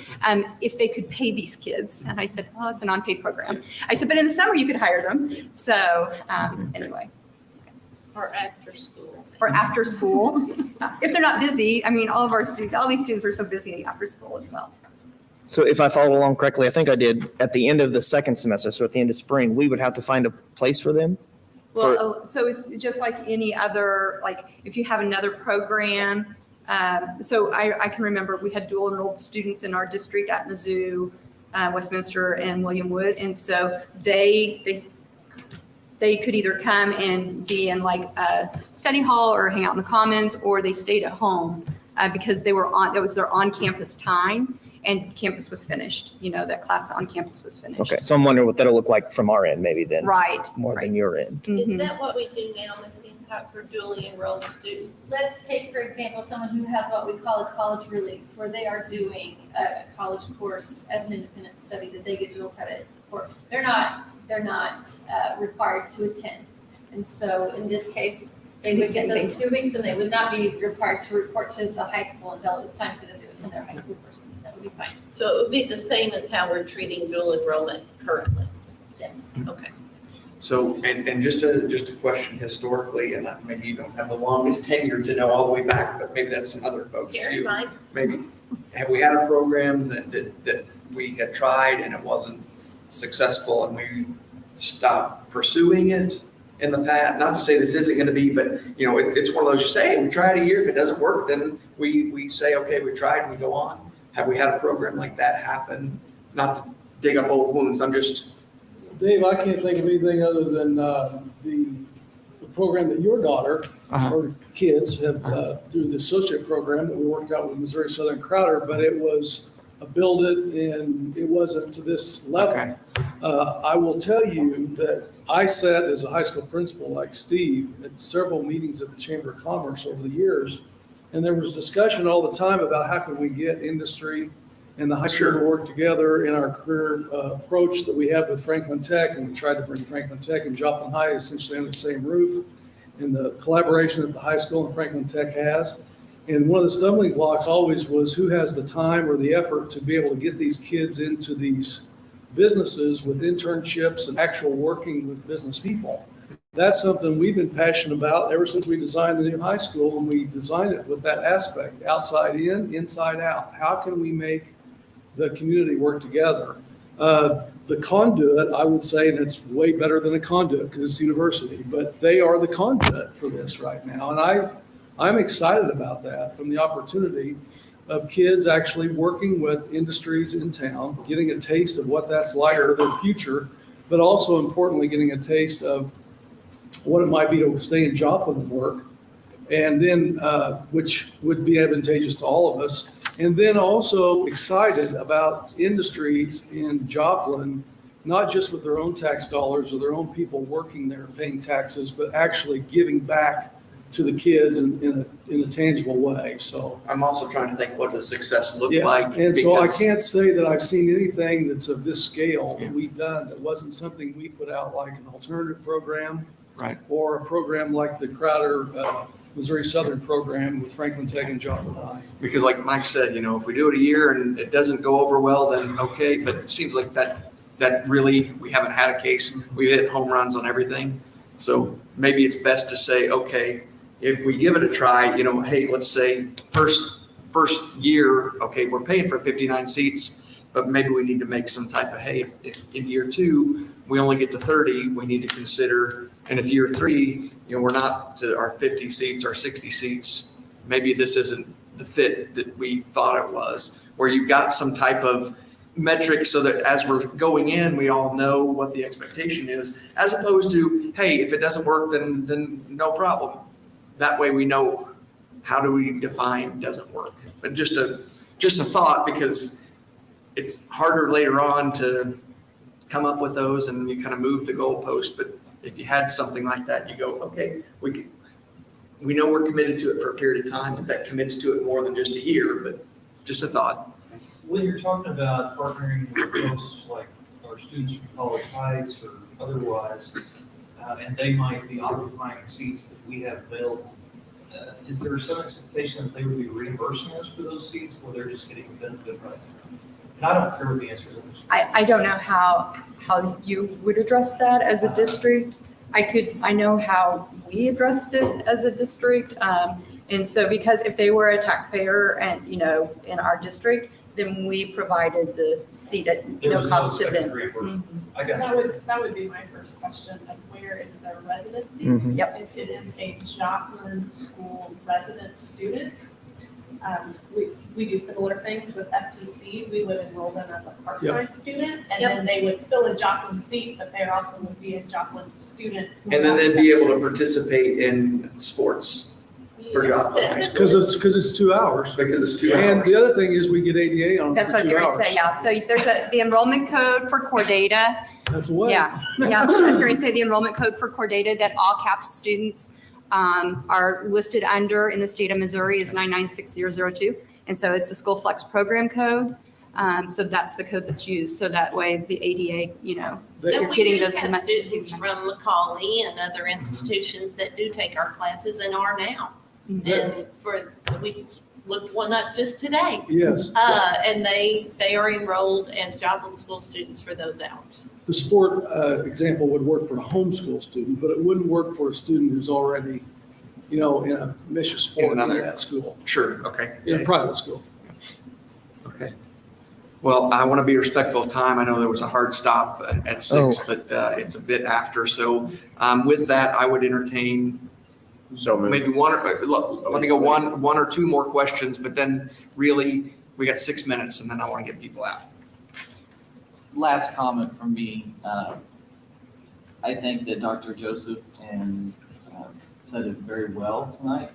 if they could pay these kids. And I said, well, it's a non-paid program. I said, but in the summer you could hire them. So anyway. Or after school. Or after school, if they're not busy. I mean, all these students are so busy after school as well. So if I followed along correctly, I think I did, at the end of the second semester, so at the end of spring, we would have to find a place for them? Well, so it's just like any other, like if you have another program. So I can remember we had dual enrolled students in our district at Mizzou, Westminster, and William Wood. And so they could either come and be in like a study hall or hang out in the commons, or they stayed at home because that was their on-campus time. And campus was finished, that class on campus was finished. Okay, so I'm wondering what that'll look like from our end, maybe then. Right. More than your end. Is that what we do now, Ms. Hancock, for dually enrolled students? Let's take, for example, someone who has what we call a college release, where they are doing a college course as an independent study that they get dual credit for. They're not required to attend. And so in this case, they would get those 2 weeks and they would not be required to report to the high school until it was time for them to attend their high school courses. That would be fine. So it would be the same as how we're treating dual enrollment currently? Yes. Okay. So, and just a question historically, and maybe you don't have the longest tenure to know all the way back, but maybe that's some other folks too. Maybe, have we had a program that we had tried and it wasn't successful and we stopped pursuing it in the past? Not to say this isn't going to be, but it's one of those you say, hey, we tried a year. If it doesn't work, then we say, okay, we tried and we go on. Have we had a program like that happen? Not to dig up old wounds. I'm just. Dave, I can't think of anything other than the program that your daughter or kids have through the associate program that we worked out with Missouri Southern Crowder, but it was a build it and it wasn't to this level. Okay. I will tell you that I sat as a high school principal like Steve at several meetings at the Chamber of Commerce over the years, and there was discussion all the time about how can we get industry and the high school to work together in our career approach that we have with Franklin Tech, and we tried to bring Franklin Tech and Joplin High essentially under the same roof, and the collaboration that the high school and Franklin Tech has. And one of the stumbling blocks always was who has the time or the effort to be able to get these kids into these businesses with internships and actual working with business people. That's something we've been passionate about ever since we designed the new high school, and we designed it with that aspect, outside in, inside out. How can we make the community work together? The conduit, I would say, and it's way better than a conduit because it's university, but they are the conduit for this right now. And I'm excited about that, from the opportunity of kids actually working with industries in town, getting a taste of what that's like for their future, but also importantly, getting a taste of what it might be to stay in Joplin and work, and then which would be advantageous to all of us. And then also excited about industries in Joplin, not just with their own tax dollars or their own people working there paying taxes, but actually giving back to the kids in a tangible way. So I'm also trying to think, what does success look yeah, like? and so I can't say that I've seen anything that's of this scale that we've done that wasn't something we put out like an alternative program, right, or a program like the Crowder Missouri Southern program with Franklin Tech and Joplin High. Because like Mike said, if we do it a year and it doesn't go over well, then okay, but it seems like that really, we haven't had a case. We've hit home runs on everything. So maybe it's best to say, okay, if we give it a try, hey, let's say first year, okay, we're paying for 59 seats, but maybe we need to make some type of, hey, if in year 2, we only get to 30, we need to consider, and if year 3, we're not to our 50 seats or 60 seats, maybe this isn't the fit that we thought it was, where you've got some type of metric so that as we're going in, we all know what the expectation is, as opposed to, hey, if it doesn't work, then no problem. That way we know, how do we define doesn't work. But just a thought, because it's harder later on to come up with those and you kind of move the goalpost. But if you had something like that, you go, okay, we know we're committed to it for a period of time, but that commits to it more than just a year, but just a thought. When you're talking about partnering with folks like our students from College Heights or otherwise, and they might be occupying seats that we have available, is there some expectation that they would be reimbursing us for those seats, or they're just getting the benefit right now? And I don't care what the answer is. I don't know how you would address that as a district. I know how we addressed it as a district. And so because if they were a taxpayer and, in our district, then we provided the seat at There no was cost to second them. reimbursement. I got you. That would be my first question of where is their residency? Mhm. Yep. If it is a Joplin school resident student, we do similar things with FTC. We would enroll them as a part-time student, and then they would fill a Joplin seat, but they also would be a Joplin student. And then they'd be able to participate in sports for Joplin High School. Because it's 2 hours. Because it's 2 And hours. the other thing is we get ADA on That's for what I was 2 going to hours. say, yeah. So there's the enrollment code for core data. That's what? Yeah, I was going to say the enrollment code for core data that all CAPS students are listed under in the state of Missouri is 996002. And so it's the School Flex Program code. So that's the code that's used. So that way the ADA, They- And you're we getting do those. have students from Macaulay and other institutions that do take our classes and are now. And we looked one up just today. Yes. And they are enrolled as Joplin school students for those hours. The sport example would work for a homeschool student, but it wouldn't work for a student who's already, in a mission sport in another- that school, Sure, okay. in a private school. Okay. Well, I want to be respectful of time. I know there was a hard stop at 6, but it's a bit after. So with that, I would entertain So moved. maybe let me go one or two more questions, but then really, we got 6 minutes and then I want to get people out. Last comment from me. I think that Dr. Joseph and said it very well tonight.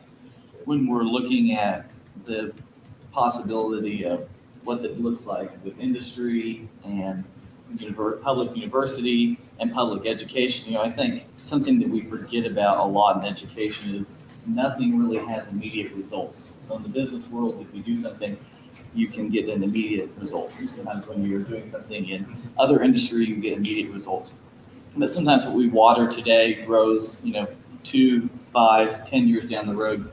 When we're looking at the possibility of what it looks like with industry and public university and public education, I think something that we forget about a lot in education is nothing really has immediate results. So in the business world, if you do something, you can get an immediate result. Sometimes when you're doing something in other industry, you get immediate results. But sometimes what we water today grows, 2, 5, 10 years down the road.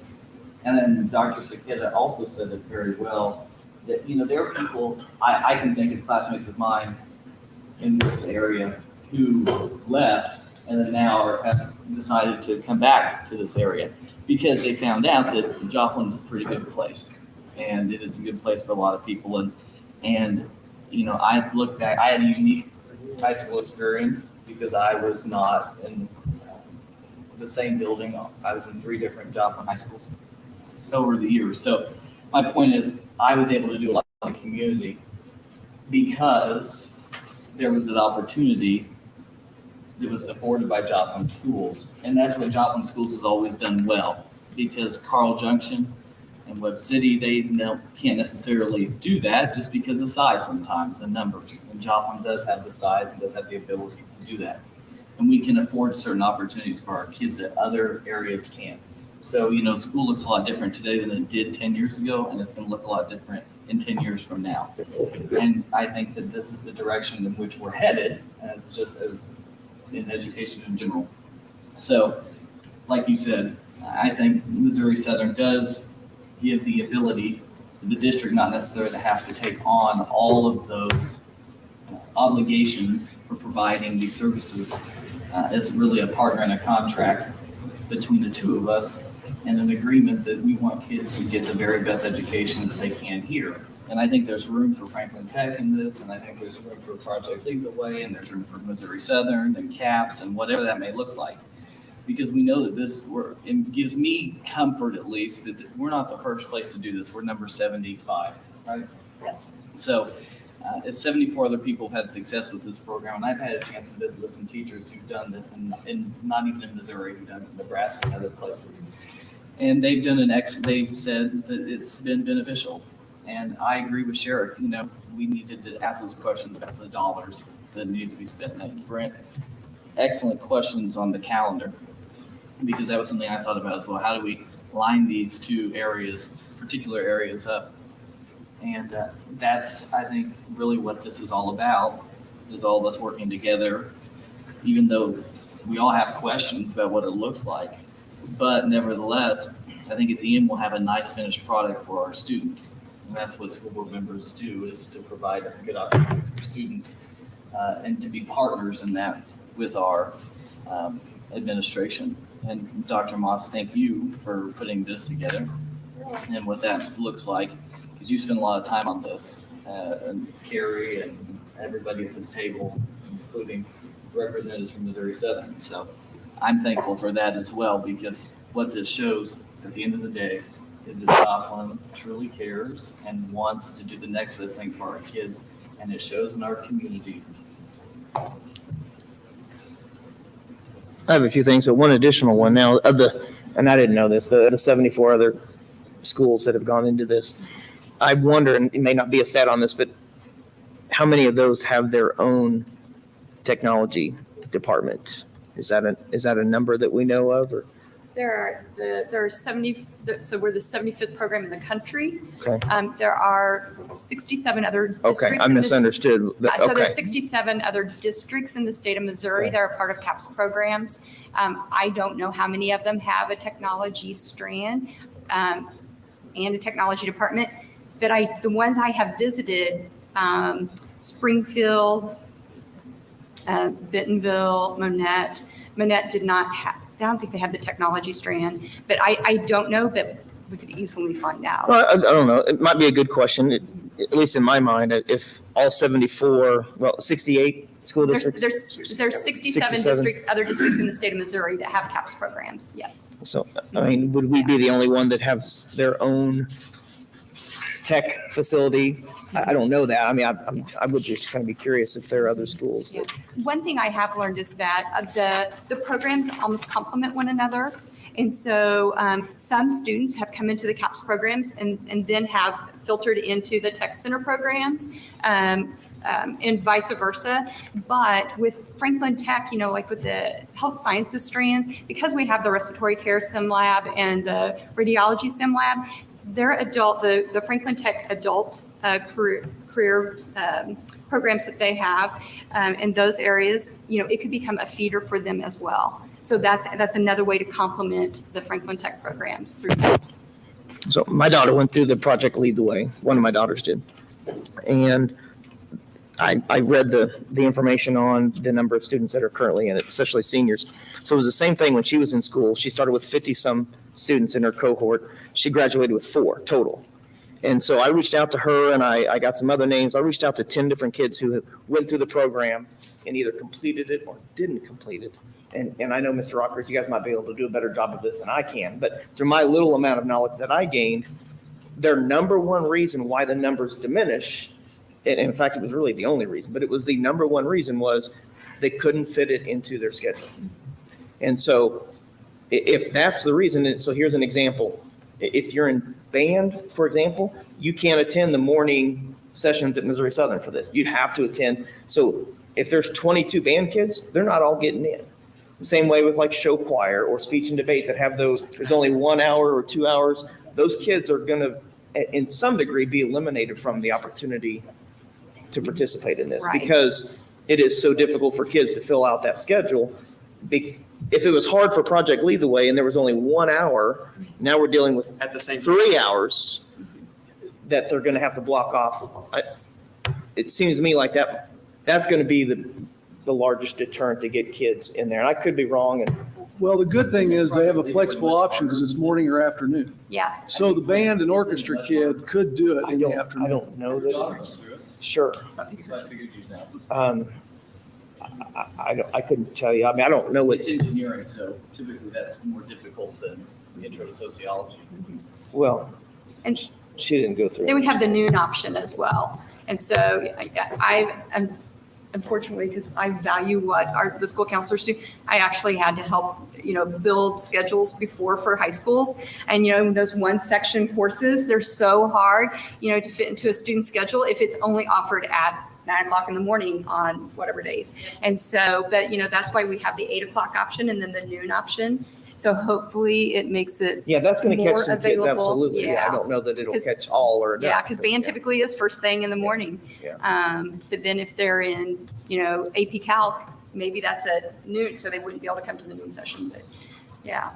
And then Dr. Saketa also said it very well, that, there are people, I can think of classmates of mine in this area who left and then now have decided to come back to this area because they found out that Joplin's a pretty good place. And it is a good place for a lot of people. And I've looked back, I had a unique high school experience because I was not in the same building. I was in 3 different Joplin high schools over the years. So my point is, I was able to do a lot in the community because there was an opportunity that was afforded by Joplin schools. And that's what Joplin schools has always done well, because Carl Junction and Webb City, they can't necessarily do that just because of size sometimes and numbers. And Joplin does have the size and does have the ability to do that. And we can afford certain opportunities for our kids that other areas can't. So, school looks a lot different today than it did 10 years ago, and it's going to look a lot different in 10 years from now. And I think that this is the direction in which we're headed, as in education in general. So, like you said, I think Missouri Southern does give the ability to the district not necessarily to have to take on all of those obligations for providing these services. It's really a partner and a contract between the two of us and an agreement that we want kids to get the very best education that they can here. And I think there's room for Franklin Tech in this, and I think there's room for Project Lead the Way, and there's room for Missouri Southern and CAPS and whatever that may look like. Because we know that it gives me comfort at least that we're not the first place to do this. We're number 75, right? Yes. So if 74 other people have had success with this program, and I've had a chance to visit with some teachers who've done this, and not even in Missouri, who've done it in Nebraska and other places. And they've done they've said that it's been beneficial. And I agree with Sheriff, we needed to ask those questions about the dollars that need to be spent. And Brent, excellent questions on the calendar, because that was something I thought about as well. How do we line these two particular areas up? And that's, I think, really what this is all about, is all of us working together, even though we all have questions about what it looks like. But nevertheless, I think at the end, we'll have a nice finished product for our students. And that's what school board members do, is to provide good opportunities for students and to be partners in that with our administration. And Dr. Moss, thank you for putting this together and what that looks like, because you spend a lot of time on this. And Carrie and everybody at this table, including representatives from Missouri Southern. So I'm thankful for that as well, because what this shows at the end of the day is that Joplin truly cares and wants to do the next best thing for our kids, and it shows in our community. I have a few things, but one additional one now and I didn't know this, but the 74 other schools that have gone into this, I wonder, and it may not be a stat on this, but how many of those have their own technology department? Is that a number that we know of, or? There are 70, so we're the 75th program in the country. Okay. There are 67 other districts. Okay, I misunderstood. So Okay. there's 67 other districts in the state of Missouri that are part of CAPS programs. I don't know how many of them have a technology strand and a technology department, but the ones I have visited, Springfield, Bentonville, Monette did not have, I don't think they had the technology strand, but I don't know, but we could easily find out. Well, I don't know. It might be a good question, at least in my mind, if all 68 school districts? There's 67 districts, other districts in the state of Missouri that have CAPS programs, yes. So, I mean, would we be the only one that has their own tech facility? I don't know that. I mean, I would just kind of be curious if there are other schools that. One thing I have learned is that the programs almost complement one another. And so some students have come into the CAPS programs and then have filtered into the tech center programs and vice versa. But with Franklin Tech, like with the health sciences strands, because we have the respiratory care sim lab and the radiology sim lab, their the Franklin Tech adult career programs that they have in those areas, it could become a feeder for them as well. So that's another way to complement the Franklin Tech programs through CAPS. So my daughter went through the Project Lead the Way. One of my daughters did. And I read the information on the number of students that are currently in it, especially seniors. So it was the same thing when she was in school. She started with 50-some students in her cohort. She graduated with 4 total. And so I reached out to her, and I got some other names. I reached out to 10 different kids who went through the program and either completed it or didn't complete it. And I know, Mr. Rockridge, you guys might be able to do a better job of this than I can, but through my little amount of knowledge that I gained, their number one reason why the numbers diminish, and in fact, it was really the only reason, but it was the number one reason was they couldn't fit it into their schedule. And so if that's the reason, and so here's an example. If you're in band, for example, you can't attend the morning sessions at Missouri Southern for this. You'd have to attend. So if there's 22 band kids, they're not all getting in. The same way with like show choir or speech and debate that have those, there's only 1 hour or 2 hours. Those kids are going to, in some degree, be eliminated from the opportunity to participate in this, because it is so difficult for kids to fill out that schedule. If it was hard for Project Lead the Way and there was only 1 hour, now we're dealing with at the same 3 hours that they're going to have to block off. It seems to me like that's going to be the largest deterrent to get kids in there. And I could be wrong. Well, the good thing is they have a flexible option because it's morning or afternoon. Yeah. So the band and orchestra kid could do it in the afternoon. I don't know that. Sure. I think I figured you know. I couldn't tell you. I mean, I don't know what. It's engineering, so typically that's more difficult than the intro to sociology. Well, and she didn't go through. They would have the noon option as well. And so I unfortunately, because I value what the school counselors do, I actually had to help, build schedules before for high schools. And, those one section courses, they're so hard, to fit into a student's schedule if it's only offered at 9 o'clock in the morning on whatever days. And so, but, that's why we have the 8 o'clock option and then the noon option. So hopefully it makes it that's going to catch some available. kids, absolutely. Yeah, I don't know that it'll catch all or enough. Yeah, because band typically is first thing in the morning. Yeah. But then if they're in, AP Calc, maybe that's at noon, so they wouldn't be able to come to the noon session. But yeah.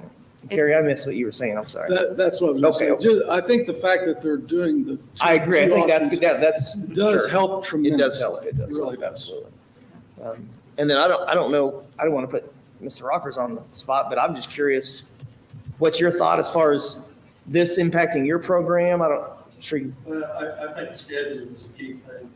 Carrie, I missed what you were saying. I'm sorry. That's what I was Okay, saying. I think the fact that they're doing the. I agree. I think that's Does sure. help It tremendously. does help. It does. Really does. Absolutely. And then I don't know, I don't want to put Mr. Rockers on the spot, but I'm just curious, what's your thought as far as this impacting your program? Sure. Well, I think scheduling is a key thing,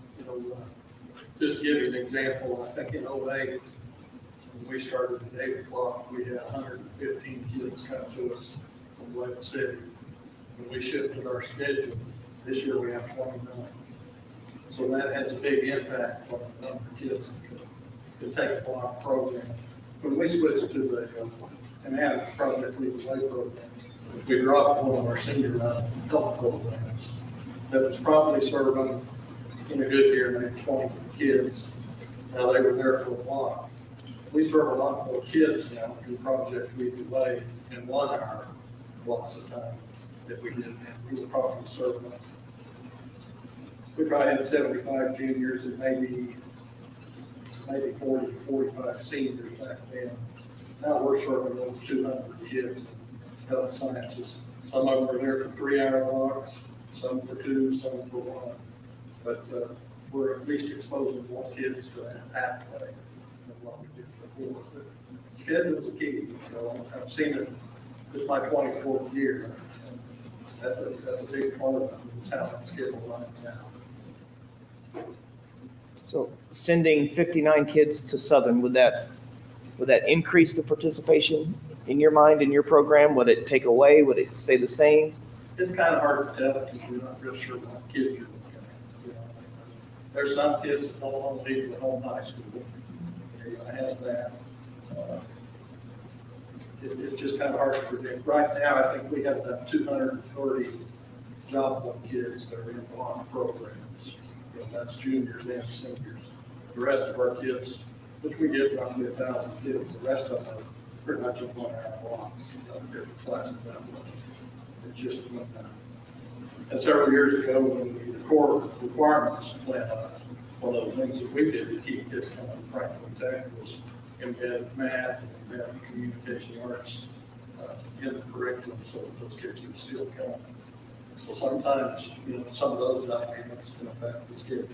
just to give you an example, I think in 08, when we started at 8 o'clock, we had 115 kids come to us from Lake City. When we shifted our schedule, this year we have 29. So that has a big impact on the number of kids that could take a block program. When we switched to an ad project lead the way program, we dropped one of our senior health programs that was probably serving in a good year, maybe 20 kids. Now they were there for a while. We serve a lot more kids now through Project Lead the Way in 1 hour blocks of time that we did then. We were probably serving. We probably had 75 juniors and maybe 40 to 45 seniors back then. Now we're serving over 200 kids in health sciences. Some of them are there for 3-hour blocks, some for 2, some for 1. But we're at least exposing more kids to that pathway than what we did before. But schedule is a key. I've seen it. This is my 24th year. That's a big part of it. It's how that schedule runs now. So sending 59 kids to Southern, would that increase the participation in your mind, in your program? Would it take away? Would it stay the same? It's kind of hard to tell because you're not real sure what kids you're looking at. There's some kids that don't want to leave the home high school. You're going to have that. It's just kind of hard to predict. Right now, I think we have about 230 Joplin kids that are in block programs. That's juniors and seniors. The rest of our kids, which we get roughly 1,000 kids, the rest of them are pretty much in 1-hour blocks, different classes out there. It's just went down. And several years ago, when the core requirements went up, one of the things that we did to keep kids coming to Franklin Tech was embed math, embed communication arts in the curriculum so that those kids could still come. So sometimes, some of those dynamics can affect the schedule.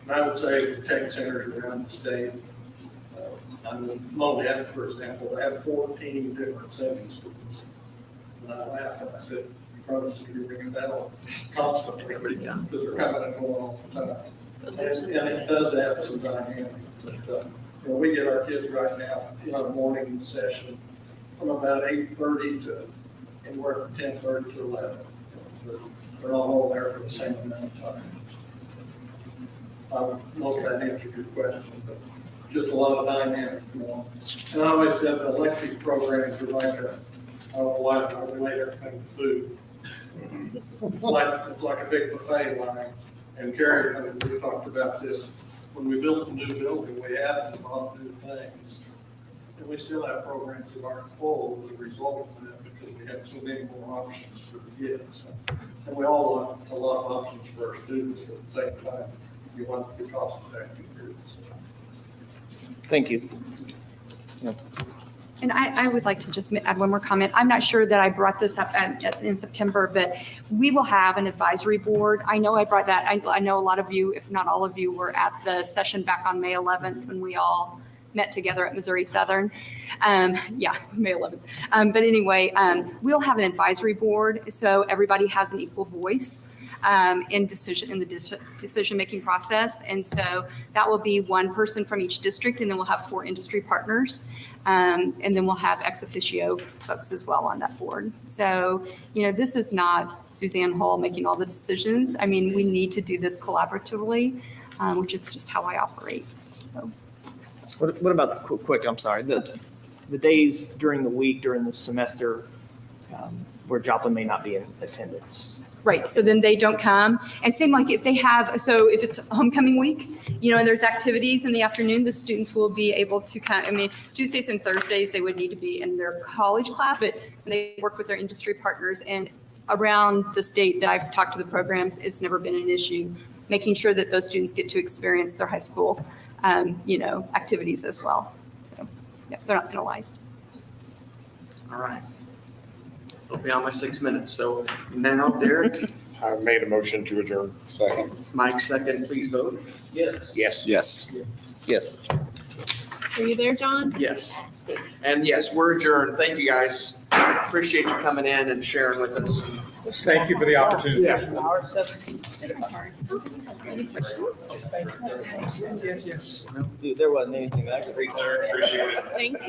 And I would say the tech centers around the state, in Monette, for example, they have 14 different setting schools. And I laughed and I said, you probably should be ringing that up constantly because they're coming and going all the time. And it does add some dynamics. But, we get our kids right now in our morning session from about 8:30 to anywhere from 10:30 to 11. They're not all there for the same amount of time. I don't know if that answered your question, but just a lot of dynamics going on. And I always said the electric programs are like I don't know why I relate everything to food. It's like a big buffet line. And Carrie, we talked about this. When we built a new building, we added a lot of new things. And we still have programs that aren't full as a result of that because we have so many more options for the kids. And we all want a lot of options for our students, but at the same time, we want the cost-effective kids. Thank you. Yeah. And I would like to just add one more comment. I'm not sure that I brought this up in September, but we will have an advisory board. I know I brought that. I know a lot of you, if not all of you, were at the session back on May 11th when we all met together at Missouri Southern. May 11th. But anyway, we'll have an advisory board so everybody has an equal voice in the decision-making process. And so that will be one person from each district, and then we'll have 4 industry partners. And then we'll have ex officio folks as well on that board. So, this is not Suzanne Hall making all the decisions. I mean, we need to do this collaboratively, which is just how I operate. So, What about I'm sorry, the days during the week, during the semester where Joplin may not be in attendance? Right, so then they don't come. And same like if they have, so if it's homecoming week, and there's activities in the afternoon, the students will be able to Tuesdays and Thursdays, they would need to be in their college class, but they work with their industry partners. And around the state that I've talked to the programs, it's never been an issue, making sure that those students get to experience their high school, activities as well. So, yeah, they're not penalized. All right. I'll be on my 6 minutes. So now, Derek, I made a motion to adjourn. Second. Mike, second, please vote. Yes. Yes. Yes. Yes. Are you there, John? Yes. And yes, we're adjourned. Thank you, guys. Appreciate you coming in and sharing with us. Thank you for the opportunity. Yeah. Any questions? Yes, yes. There wasn't anything that. Thank you.